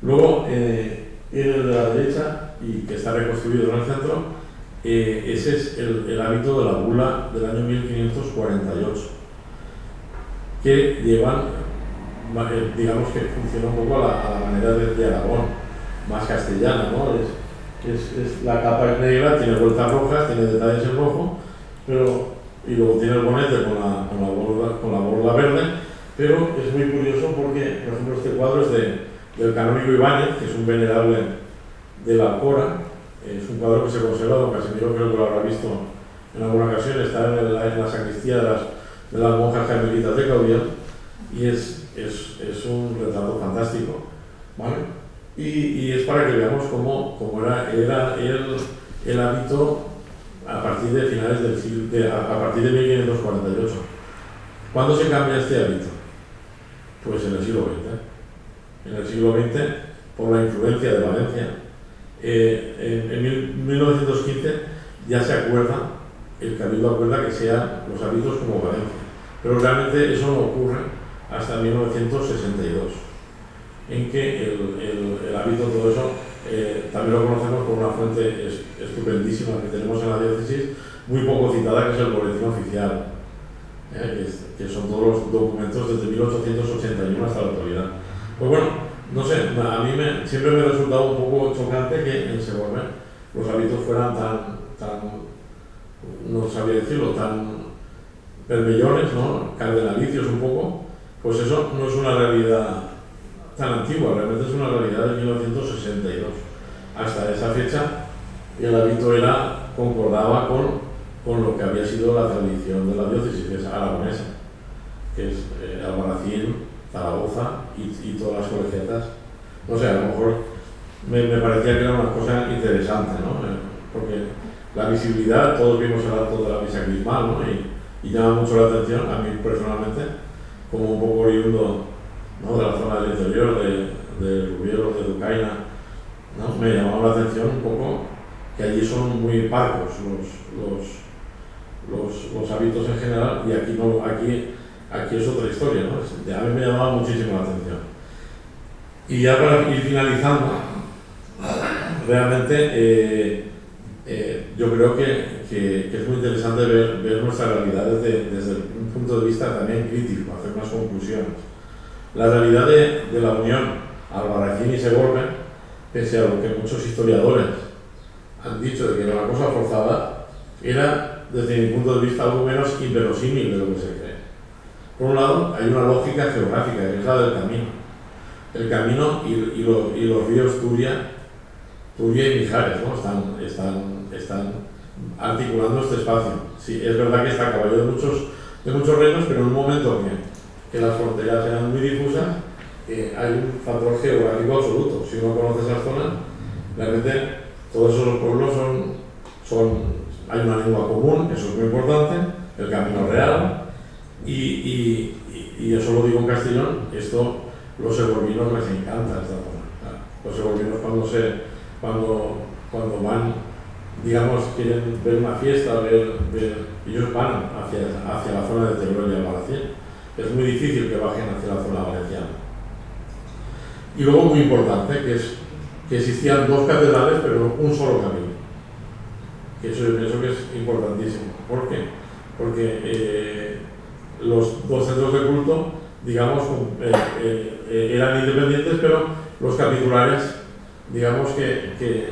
Luego, en el de la derecha, y que está reconstruido en el centro, ese es el hábito de la bula del año 1548, que llevan, digamos que funciona un poco a la manera de Aragón, más castellana, ¿no? La capa es negra, tiene vueltas rojas, tiene detalles en rojo, y luego tiene el bonete con la borla verde, pero es muy curioso porque, por ejemplo, este cuadro es del canónigo Ibáñez, que es un venerable de la Alcora. Es un cuadro que se conserva, don Casimiro creo que lo habrá visto en alguna ocasión, está en la sacristía de las monjas carmelitas de Caudiel, y es un retrato fantástico, ¿vale? Y es para que veamos cómo era el hábito a partir de finales del siglo, a partir de 1548. ¿Cuándo se cambia este hábito? Pues en el siglo XX. En el siglo XX, por la influencia de Valencia. En 1915 ya se acuerda, el Cabildo acuerda que sean los hábitos como Valencia, pero realmente eso no ocurre hasta 1962, en que el hábito, todo eso, también lo conocemos por una fuente estupendísima que tenemos en la diócesis, muy poco citada, que es el Boletín Oficial, que son todos los documentos desde 1881 hasta la actualidad. Pues bueno, no sé, a mí siempre me ha resultado un poco chocante que en Segorbe los hábitos fueran tan, no sabía decirlo, tan bermellones, ¿no? Cardenalicios un poco. Pues eso no es una realidad tan antigua, realmente es una realidad de 1962. Hasta esa fecha el hábito concordaba con lo que había sido la tradición de la diócesis, que es aragonesa, que es Albarracín, Zaragoza y todas las colegiatas. No sé, a lo mejor me parecía que era una cosa interesante, ¿no? Porque la visibilidad, todos vimos el acto de la misa crismal, ¿no? Y llama mucho la atención, a mí personalmente, como un poco oriundo, ¿no?, de la zona del interior, de Rubielos, de Ducaina, ¿no? Me llamaba la atención un poco que allí son muy parcos los hábitos en general, y aquí no, aquí es otra historia, ¿no? A mí me llamaba muchísimo la atención. Y ya para ir finalizando, realmente yo creo que es muy interesante ver nuestra realidad desde un punto de vista también crítico, hacer unas conclusiones. La realidad de la unión Albarracín y Segorbe, pese a lo que muchos historiadores han dicho de que era una cosa forzada, era, desde mi punto de vista, algo menos inverosímil de lo que se cree. Por un lado, hay una lógica geográfica, que es la del camino. El camino y los ríos Turia y Mijares, ¿no? están articulando este espacio. Sí, es verdad que está a caballo de muchos reinos, pero en un momento que las fronteras eran muy difusas, hay un factor geográfico absoluto. Si uno conoce esas zonas, realmente todos esos pueblos hay una lengua común, eso es muy importante, el camino real, y eso lo digo en Castellón, los segorbinos les encanta esta zona. Claro. Los segorbinos cuando van, digamos, quieren ver una fiesta, ellos van hacia la zona de Teruel y Albarracín. Es muy difícil que bajen hacia la zona valenciana. Y luego, muy importante, que existían dos catedrales, pero un solo camino. Eso yo pienso que es importantísimo. ¿Por qué? Porque los dos centros de culto, digamos, eran independientes, pero los capitulares, digamos que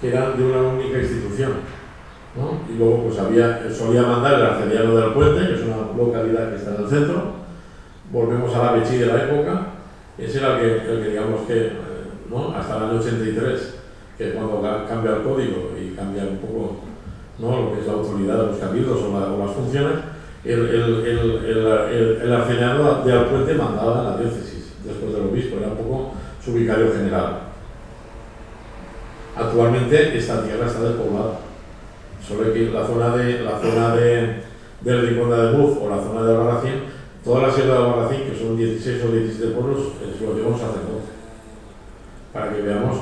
eran de una única institución, ¿no? Y luego pues solía mandar el arcediano del Puente, que es una localidad que está en el centro. Volvemos a la Bechí de la época, ese era el que digamos que, ¿no?, hasta el año 83, que cuando cambia el código y cambia un poco, ¿no?, lo que es la autoridad de los cabildos o las funciones, el arcediano de Alpuente mandaba en la diócesis, después del obispo, era un poco su vicario general. Actualmente esta tierra está despoblada, solo que la zona del Rincón de Ademuz o la zona de Albarracín, toda la sierra de Albarracín, que son 16 o 17 pueblos, lo llevamos a hacer 12, para que veamos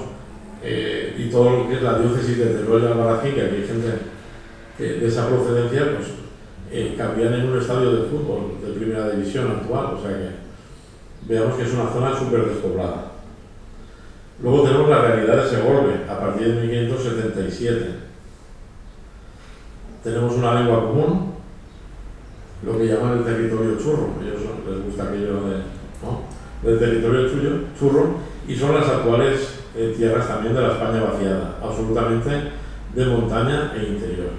y todo lo que es la diócesis de Teruel y Albarracín, que aquí hay gente de esa procedencia, pues cambian en un estadio de fútbol de primera división actual, o sea que veamos que es una zona súper despoblada. Luego tenemos la realidad de Segorbe, a partir de 1577. Tenemos una lengua común, lo que llaman el territorio churro, a ellos les gusta aquello del territorio churro, y son las actuales tierras también de la España vaciada, absolutamente de montaña e interior.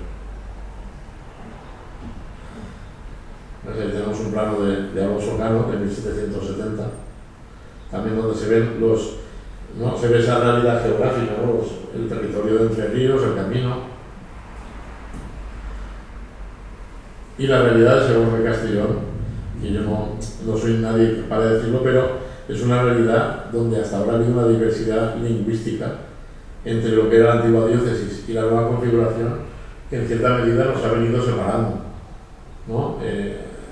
Tenemos un plano de Alonso Cano de 1770, también donde se ven se ve esa realidad geográfica, el territorio de Entre Ríos, el camino, y la realidad de Segorbe Castellón, que yo no soy nadie para decirlo, pero es una realidad donde hasta ahora ha habido una diversidad lingüística entre lo que era la antigua diócesis y la nueva configuración, que en cierta medida nos ha venido separando, ¿no?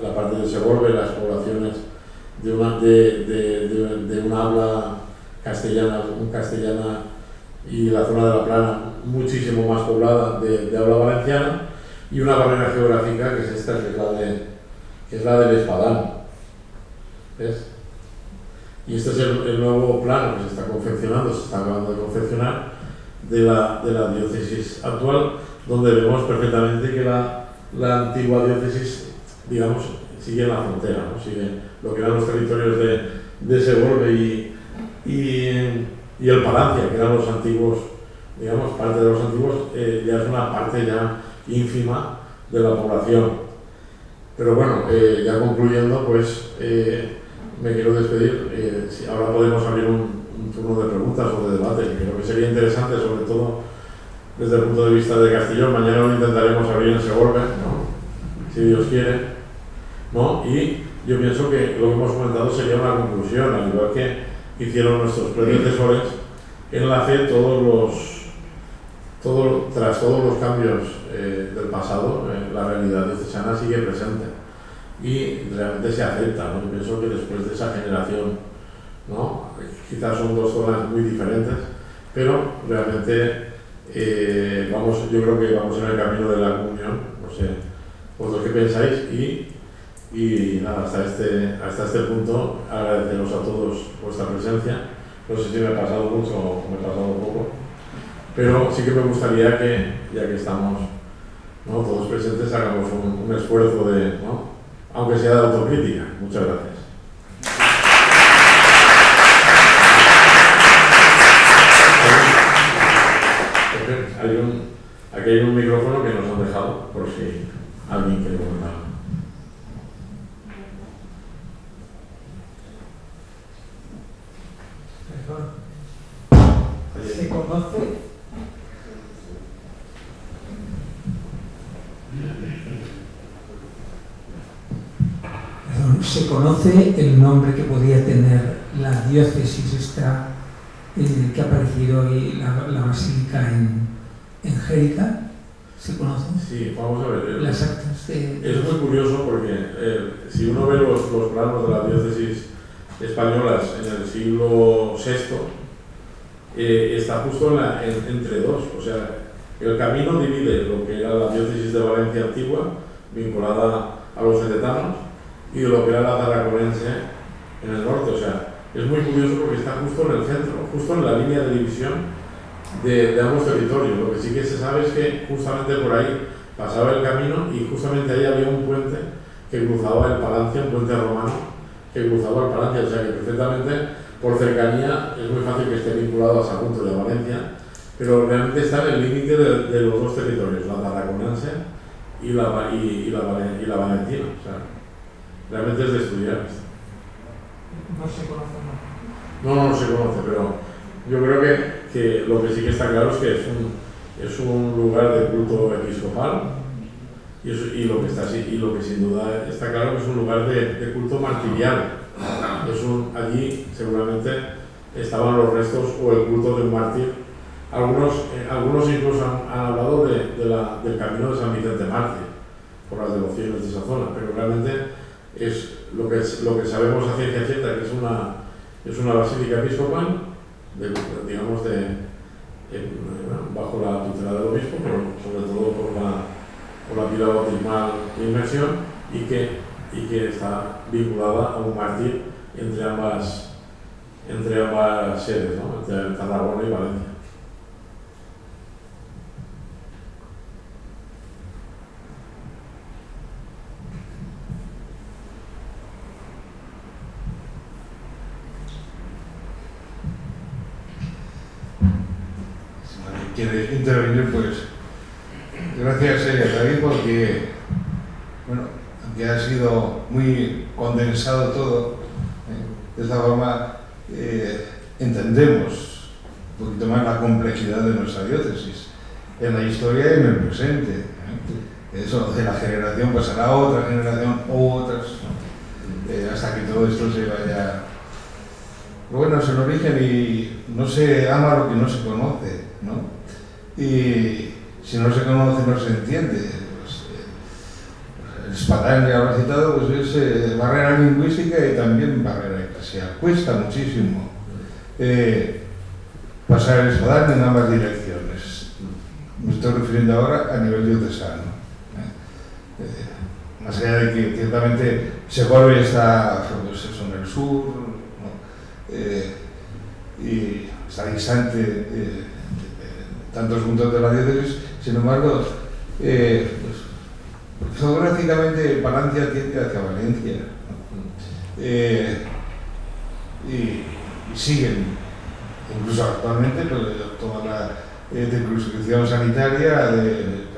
La parte de Segorbe, las poblaciones de una habla castellana y la zona de la Plana muchísimo más poblada de habla valenciana, y una barrera geográfica que es esta, que es la del Espadán. ¿Ves? Y este es el nuevo plano que se está confeccionando, se está acabando de confeccionar, de la diócesis actual, donde vemos perfectamente que la antigua diócesis, digamos, sigue en la frontera, ¿no? Sigue lo que eran los territorios de Segorbe y el Palancia, que eran los antiguos, digamos, parte de los antiguos, ya es una parte ya ínfima de la población. Pero bueno, ya concluyendo, pues me quiero despedir. Si ahora podemos abrir un turno de preguntas o de debate, que creo que sería interesante, sobre todo desde el punto de vista de Castellón. Mañana lo intentaremos abrir en Segorbe, ¿no? Si Dios quiere, ¿no? Y yo pienso que lo que hemos comentado sería una conclusión, al igual que hicieron nuestros predecesores, en la fe tras todos los cambios del pasado, la realidad diocesana sigue presente y realmente se acepta, ¿no? Yo pienso que después de esa generación, ¿no? Quizás son dos zonas muy diferentes, pero realmente yo creo que vamos en el camino de la comunión. No sé vosotros qué pensáis, y nada, hasta este punto agradeceros a todos vuestra presencia. No sé si me he pasado mucho o me he pasado poco, pero sí que me gustaría que, ya que estamos, ¿no?, todos presentes, hagamos un esfuerzo ¿no?, aunque sea de autocrítica. Muchas gracias. Aquí hay un micrófono que nos han dejado, por si alguien quiere comentar. Se conoce el nombre que podía tener la diócesis esta que ha aparecido hoy, la basílica en Jérica. ¿Se conoce? Sí, vamos a ver. Las actas es muy curioso porque si uno ve los planos de las diócesis españolas en el siglo VI, está justo entre dos. O sea, el camino divide lo que era la diócesis de Valencia antigua, vinculada a los sedetanos, y lo que era la tarraconense en el norte. O sea, es muy curioso porque está justo en el centro, justo en la línea de división de ambos territorios. Lo que sí que se sabe es que justamente por ahí pasaba el camino y justamente ahí había un puente que cruzaba el Palancia, un puente romano que cruzaba el Palancia. O sea que perfectamente, por cercanía, es muy fácil que esté vinculado a Sagunto y a Valencia, pero realmente está en el límite de los dos territorios, la tarraconense y la valentina. O sea, realmente es de estudiar esto. no se conoce más. No se conoce, pero yo creo que lo que sí que está claro es que es un lugar de culto episcopal, y lo que sin duda está claro que es un lugar de culto martirial. Allí seguramente estaban los restos o el culto de un mártir. Algunos incluso han hablado del camino de San Vicente Mártir, por las devociones de esa zona, pero realmente es lo que sabemos a ciencia cierta, que es una basílica episcopal, digamos bajo la tutela del obispo, pero sobre todo por la vida bautismal de inmersión, y que está vinculada a un mártir entre ambas sedes, ¿no? Entre Tarragona y Valencia. Quiere intervenir, pues gracias David, porque bueno, aunque ha sido muy condensado todo, de esta forma entendemos un poquito más la complejidad de nuestra diócesis en la historia y en el presente. Eso de la generación pasará a otra generación, otras, ¿no? Hasta que todo esto se vaya. Pero bueno, es el origen y no se ama lo que no se conoce, ¿no? Y si no se conoce, no se entiende. Pues, el espadán que habrá citado pues es barrera lingüística y también barrera eclesial. Cuesta muchísimo pasar el espadán en ambas direcciones. Me estoy refiriendo ahora a nivel diocesano. Más allá de que ciertamente Segorbe está pues eso, en el sur, ¿no? Y está distante tantos puntos de la diócesis, sin embargo, pues, geográficamente Palancia tiende hacia Valencia, ¿no? Y siguen, incluso actualmente, pues, toda la circunscripción sanitaria de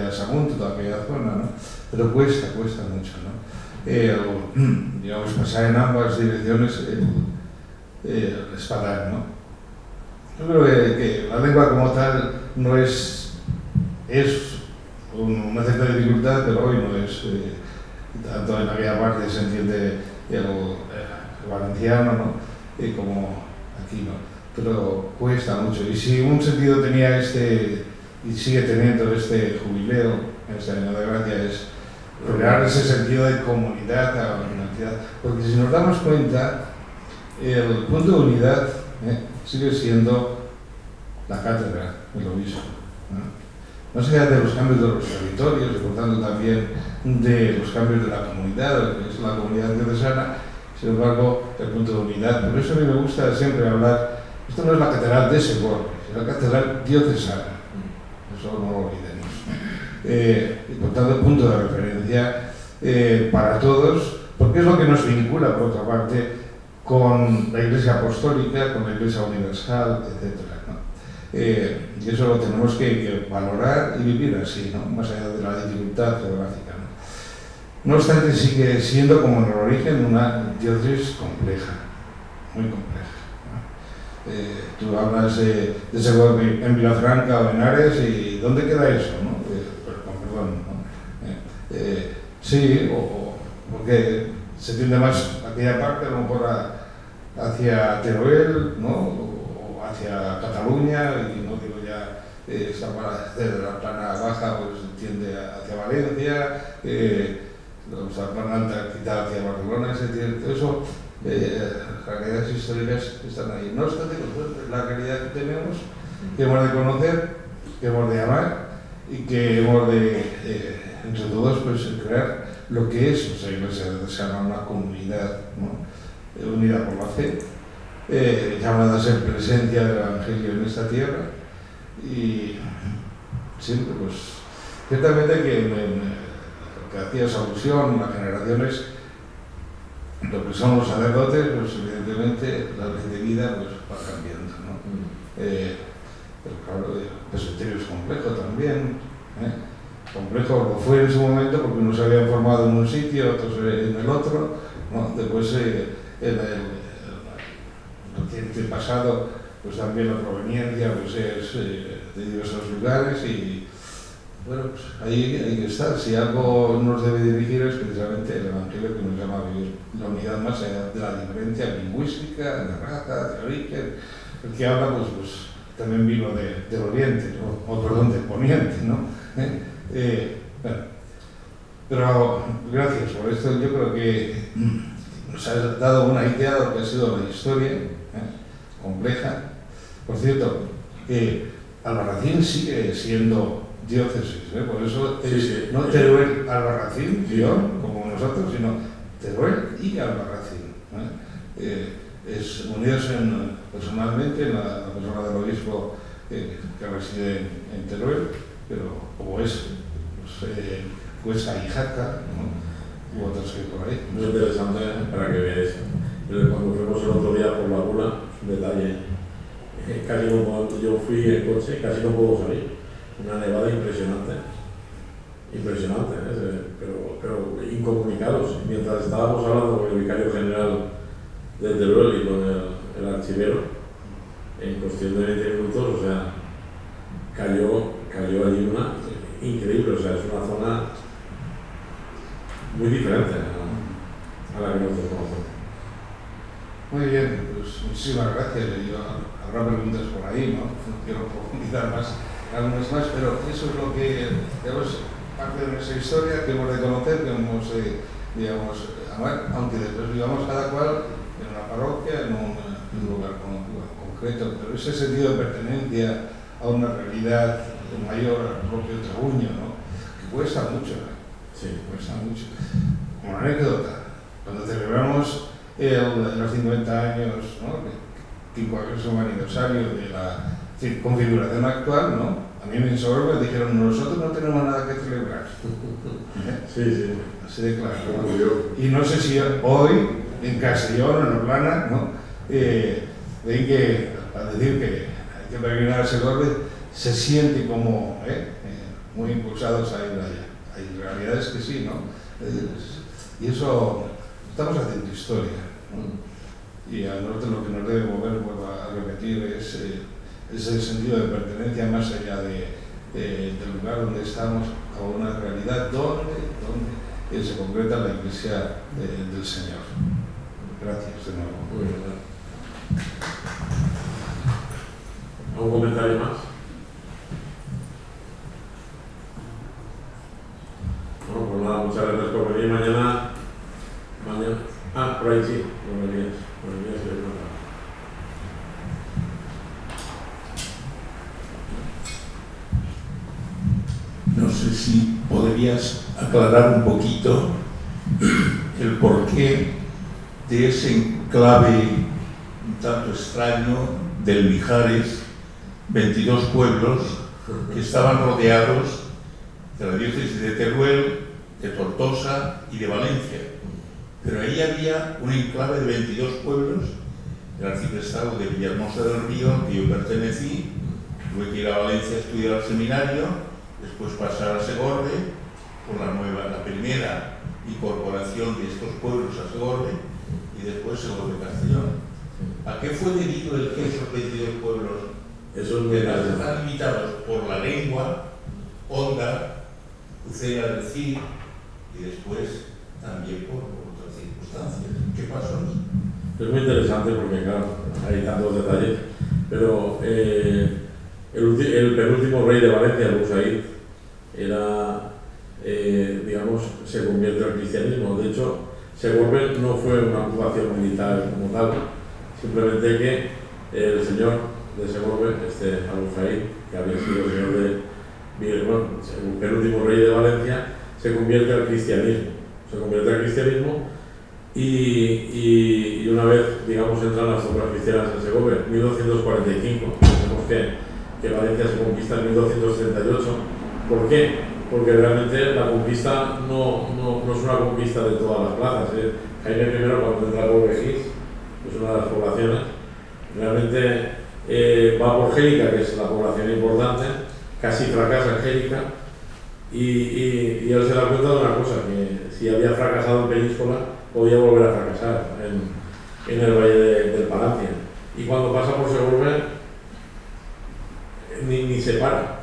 Asagunto, toda aquella zona, ¿no? Pero cuesta mucho, ¿no? Digamos, pasar en ambas direcciones el espadán, ¿no? Yo creo que la lengua como tal no es una cierta dificultad, pero hoy no es, tanto en aquella parte se entiende el valenciano, ¿no? Como aquí, ¿no? Pero cuesta mucho. Y si un sentido tenía y sigue teniendo este jubileo, este año de gracia, es crear ese sentido de comunidad a la universidad. Porque si nos damos cuenta, el punto de unidad sigue siendo la cátedra, el obispo, ¿no? Más allá de los cambios de los territorios y por tanto también de los cambios de la comunidad, que es la comunidad diocesana, sin embargo, el punto de unidad. Por eso a mí me gusta siempre hablar, esto no es la catedral de Segorbe, es la catedral diocesana, eso no lo olvidemos. Y por tanto, punto de referencia para todos, porque es lo que nos vincula, por otra parte, con la Iglesia Apostólica, con la Iglesia Universal, etc., ¿no? Y eso lo tenemos que valorar y vivir así, ¿no? Más allá de la dificultad geográfica, ¿no? No obstante, sigue siendo, como en el origen, una diócesis compleja, muy compleja, ¿no? Tú hablas de Segorbe en Vilafranca o en Ares, y ¿dónde queda eso, no? Con perdón, ¿no? Sí, porque se tiende más a aquella parte, a lo mejor hacia Teruel, ¿no? O hacia Cataluña, y no digo ya esta parte de la plana baja, pues tiende hacia Valencia, la plana alta quizá hacia Barcelona, es decir, eso, las realidades históricas están ahí. No obstante, pues, la realidad que tenemos, que hemos de conocer, que hemos de amar y que hemos de, entre todos, pues crear lo que es, o sea, Iglesia Diocesana, una comunidad, ¿no? Unida por la fe, llamada a ser presencia del Evangelio en esta tierra, y siempre, pues, ciertamente que hacías alusión, las generaciones, lo que son los sacerdotes, pues evidentemente la ley de vida pues va cambiando, ¿no? Pero claro, el presbiterio es complejo también, complejo lo fue en su momento porque unos se habían formado en un sitio, otros en el otro, ¿no? Después en el reciente pasado, pues también la proveniencia pues es de diversos lugares, y bueno, pues ahí hay que estar. Si algo nos debe dirigir es precisamente el Evangelio, que nos llama a vivir la unidad más allá de la diferencia lingüística, de raza, de origen. El que habla pues también vino del Oriente, ¿no? O perdón, del Poniente, ¿no? Bueno, pero gracias por esto. Yo creo que nos ha dado una idea de lo que ha sido la historia, compleja. Por cierto, Albarracín sigue siendo diócesis, ¿eh? Por eso es Sí. no Teruel, Albarracín, León, como nosotros, sino Teruel y Albarracín, es unidos personalmente en la persona del obispo que reside en Teruel, pero como es Cuesta y Jaca, ¿no? U otros que por ahí. Muy interesante para que veáis. Cuando fuimos el otro día por la Bula, un detalle, casi no puedo, yo fui en coche, casi no puedo salir. Una nevada impresionante, pero incomunicados. Mientras estábamos hablando con el vicario general de Teruel y con el archivero, en cuestión de 20 minutos, o sea, cayó allí una increíble, o sea, es una zona muy diferente a la que nosotros conocemos. Muy bien, pues muchísimas gracias. Habrá preguntas por ahí, ¿no? No quiero profundizar algunas más, pero eso es lo que, digamos, parte de nuestra historia que hemos de conocer, que hemos, digamos, amar, aunque después vivamos cada cual en una parroquia, en un lugar concreto, pero ese sentido de pertenencia a una realidad mayor al propio Trabuño, ¿no? Que cuesta mucho, Sí. cuesta mucho. Como anécdota, cuando celebramos los 50 años, ¿no? El 50º aniversario de la configuración actual, ¿no? A mí en Segorbe me dijeron, nosotros no tenemos nada que celebrar. Sí. Así de claro, ¿no? Y no sé si hoy, en Castellón o en Orlana, ¿no? Ven que, al decir que hay que peregrinar a Segorbe, se siente como muy impulsados a ir allá. Hay realidades que sí, ¿no? Y eso, estamos haciendo historia, ¿no? Y a nosotros lo que nos debe mover, vuelvo a repetir, es el sentido de pertenencia más allá del lugar donde estamos a una realidad donde se concreta la Iglesia del Señor. Gracias de nuevo. Muy bien. ¿Algún comentario más? Bueno, pues nada, muchas gracias por venir. Mañana. Por ahí sí, por Elías. No sé si podrías aclarar un poquito el porqué de ese enclave un tanto extraño del Mijares, 22 pueblos que estaban rodeados de la diócesis de Teruel, de Tortosa y de Valencia. Pero ahí había un enclave de 22 pueblos, el arciprestado de Villahermosa del Río, al que yo pertenecí. Tuve que ir a Valencia a estudiar al seminario, después pasar a Segorbe, por la primera incorporación de estos pueblos a Segorbe, y después Segorbe-Castellón. ¿A qué fue debido el que esos 22 pueblos están limitados por la lengua, Honda, Uceda del Cid, y después también por otras circunstancias? ¿Qué pasó aquí? Es muy interesante porque, claro, hay tantos detalles, pero el penúltimo rey de Valencia, Busaid, era, digamos, se convierte al cristianismo. De hecho, Segorbe no fue una ocupación militar como tal, simplemente que el señor de Segorbe, Busaid, que había sido el señor el penúltimo rey de Valencia, se convierte al cristianismo. Y una vez, digamos, entran las tropas cristianas en Segorbe, 1245, sabemos que Valencia se conquista en 1238. ¿Por qué? Porque realmente la conquista no es una conquista de todas las plazas. Jaime I, cuando entra por Vejís, que es una de las poblaciones, realmente va por Gérica, que es la población importante, casi fracasa en Gérica, y él se da cuenta de una cosa, que si había fracasado en Peñíscola, podía volver a fracasar en el Valle del Palancia. Y cuando pasa por Segorbe, ni se para.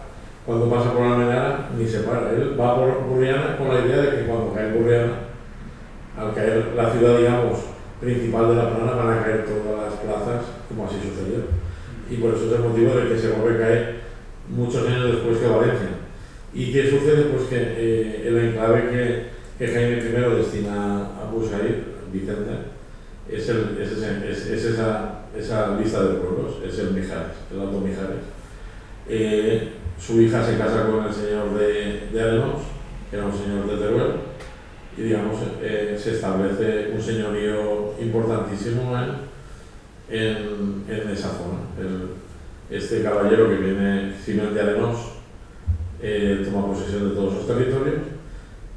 Cuando pasa por Almenara, ni se para. Él va por Burriana con la idea de que cuando cae Burriana, al caer la ciudad, digamos, principal de la Plana, van a caer todas las plazas, como así sucedió. Y por eso es el motivo de que Segorbe cae muchos años después que Valencia. ¿Y qué sucede? Pues que el enclave que Jaime I destina a Busaid, Vicente, es esa lista de pueblos, es el Mijares, el Alto Mijares. Su hija se casa con el señor de Arenos, que era un señor de Teruel, y digamos se establece un señorío importantísimo en esa zona. Este caballero que viene, Simeón de Arenos, toma posesión de todos esos territorios,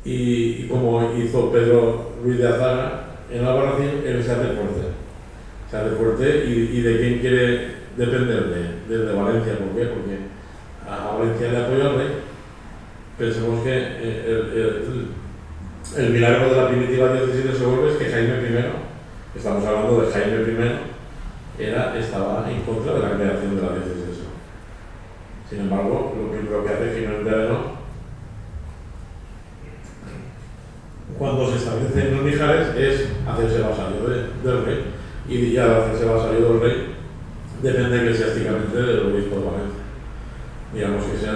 y como hizo Pedro Ruiz de Azaga en Albarracín, él se hace fuerte y de quién quiere depender, de Valencia. ¿Por qué? Porque a Valencia le apoya al rey. Pensemos que el milagro de la primitiva diócesis de Segovia es que Jaime I, estamos hablando de Jaime I, estaba en contra de la creación de la diócesis de Segovia. Sin embargo, lo primero que hace Jiménez de Arenos, cuando se establece en los Mijares, es hacerse vasallo del rey. Y al hacerse vasallo del rey, depende eclesiásticamente del obispo de Valencia. Digamos que sea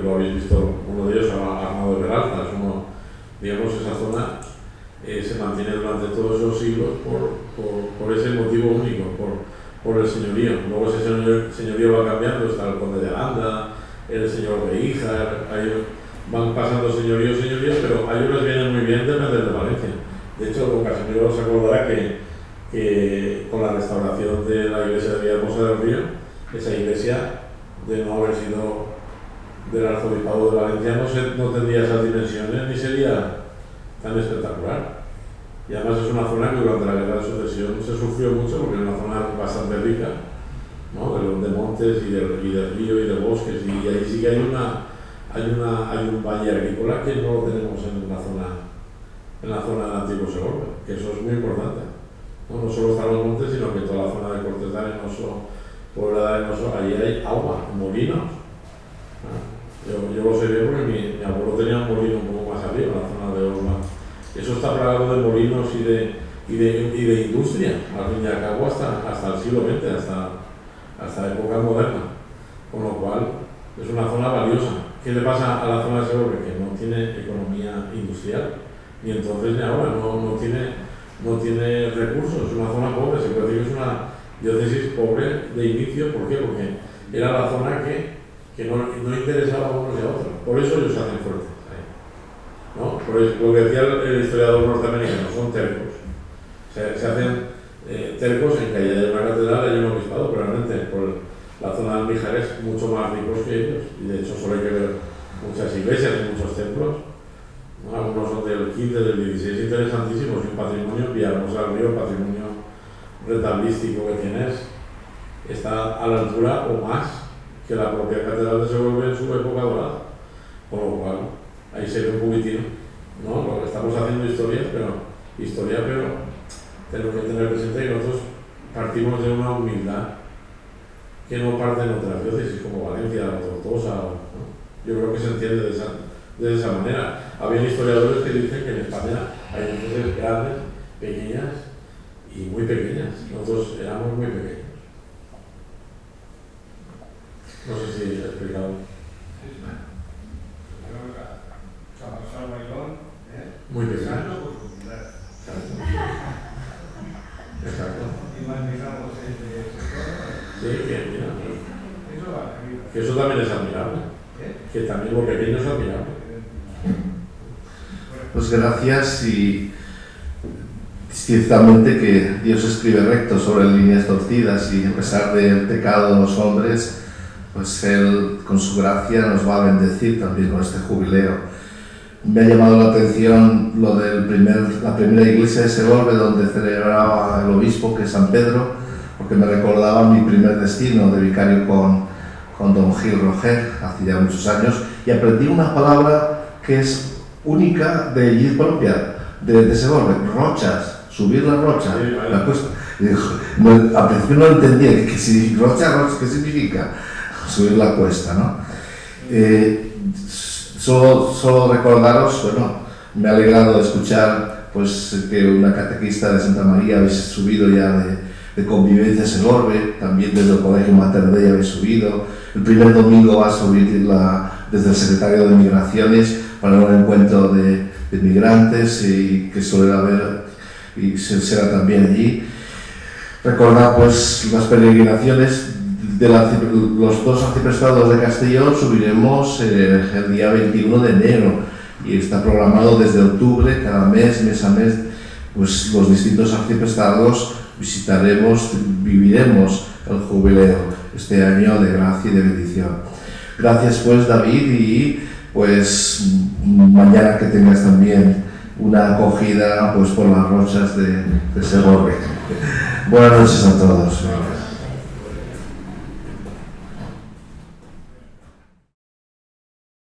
lo habéis visto, uno de ellos, Arnado de Peralta, digamos, esa zona se mantiene durante todos esos siglos por ese motivo único, por el señorío. Luego ese señorío va cambiando, está el conde de Aranda, el señor de Híjar, van pasando señoríos, pero a ellos les viene muy bien depender de Valencia. De hecho, don Casimiro se acordará que con la restauración de la iglesia de Villahermosa del Río, esa iglesia, de no haber sido del arzobispado de Valencia, no tendría esas dimensiones ni sería tan espectacular. Y además es una zona que durante la guerra de sucesión se sufrió mucho porque es una zona bastante rica, ¿no? de montes y de río y de bosques, y ahí sí que hay un valle agrícola que no lo tenemos en la zona del antiguo Segovia, que eso es muy importante. No solo están los montes, sino que toda la zona de Cortes de Arenoso, Puebla de Arenoso, allí hay agua, molinos. Yo lo sé bien porque mi abuelo tenía un molino un poco más arriba, en la zona de Olma. Eso está plagado de molinos y de industria, al fin y al cabo hasta el siglo XX, hasta época moderna. Con lo cual, es una zona valiosa. ¿Qué le pasa a la zona de Segovia? Que no tiene economía industrial, ni entonces ni ahora, no tiene recursos, es una zona pobre, se puede decir que es una diócesis pobre de inicio. ¿Por qué? Porque era la zona que no interesaba a unos y a otros, por eso ellos se hacen fuertes, ¿no? Por eso, lo que decía el historiador norteamericano, son tercos, se hacen tercos en que haya una catedral, hay un obispado, pero realmente por la zona del Mijares mucho más ricos que ellos, y de hecho solo hay que ver muchas iglesias y muchos templos, ¿no? Algunos son del 15, del 16, interesantísimos, y un patrimonio, Villahermosa del Río, patrimonio retablístico que tienes, está a la altura o más que la propia catedral de Segovia en su época dorada, con lo cual ahí se ve un poquitino, ¿no? Lo que estamos haciendo historia, pero tenemos que tener presente que nosotros partimos de una humildad que no parten otras diócesis como Valencia o Tortosa, ¿no? Yo creo que se entiende de esa manera. Había historiadores que dicen que en España hay diócesis grandes, pequeñas y muy pequeñas. Nosotros éramos muy pequeños. No sé si he explicado. Muy pequeño. Exacto. Sí, que eso también es admirable. Que también lo pequeño es admirable. Pues gracias, y ciertamente que Dios escribe recto sobre líneas torcidas, y a pesar del pecado de los hombres, pues Él con su gracia nos va a bendecir también con este jubileo. Me ha llamado la atención lo de la primera iglesia de Segovia donde celebraba el obispo, que es San Pedro, porque me recordaba mi primer destino de vicario con don Gil Roger, hace ya muchos años, y aprendí una palabra que es única de allí propia, de Segovia: rochas, subir las rochas. Sí, vale. La cuesta. Y dijo, al principio no entendía ¿qué significa subir la cuesta, ¿no? Solo recordaros, bueno, me ha alegrado escuchar pues que una catequista de Santa María habéis subido ya de Convivencia Segorbe, también desde el Colegio Mater Dei habéis subido. El primer domingo va a subir desde el Secretario de Migraciones para un encuentro de migrantes, y que suele haber y será también allí. Recordad pues las peregrinaciones los dos arciprestados de Castellón subiremos el día 21 de enero y está programado desde octubre, cada mes a mes, pues los distintos arciprestados visitaremos, viviremos el jubileo este año de gracia y de bendición. Gracias pues David y pues mañana que tengas también una acogida pues por las rochas de Segorbe. Buenas noches a todos.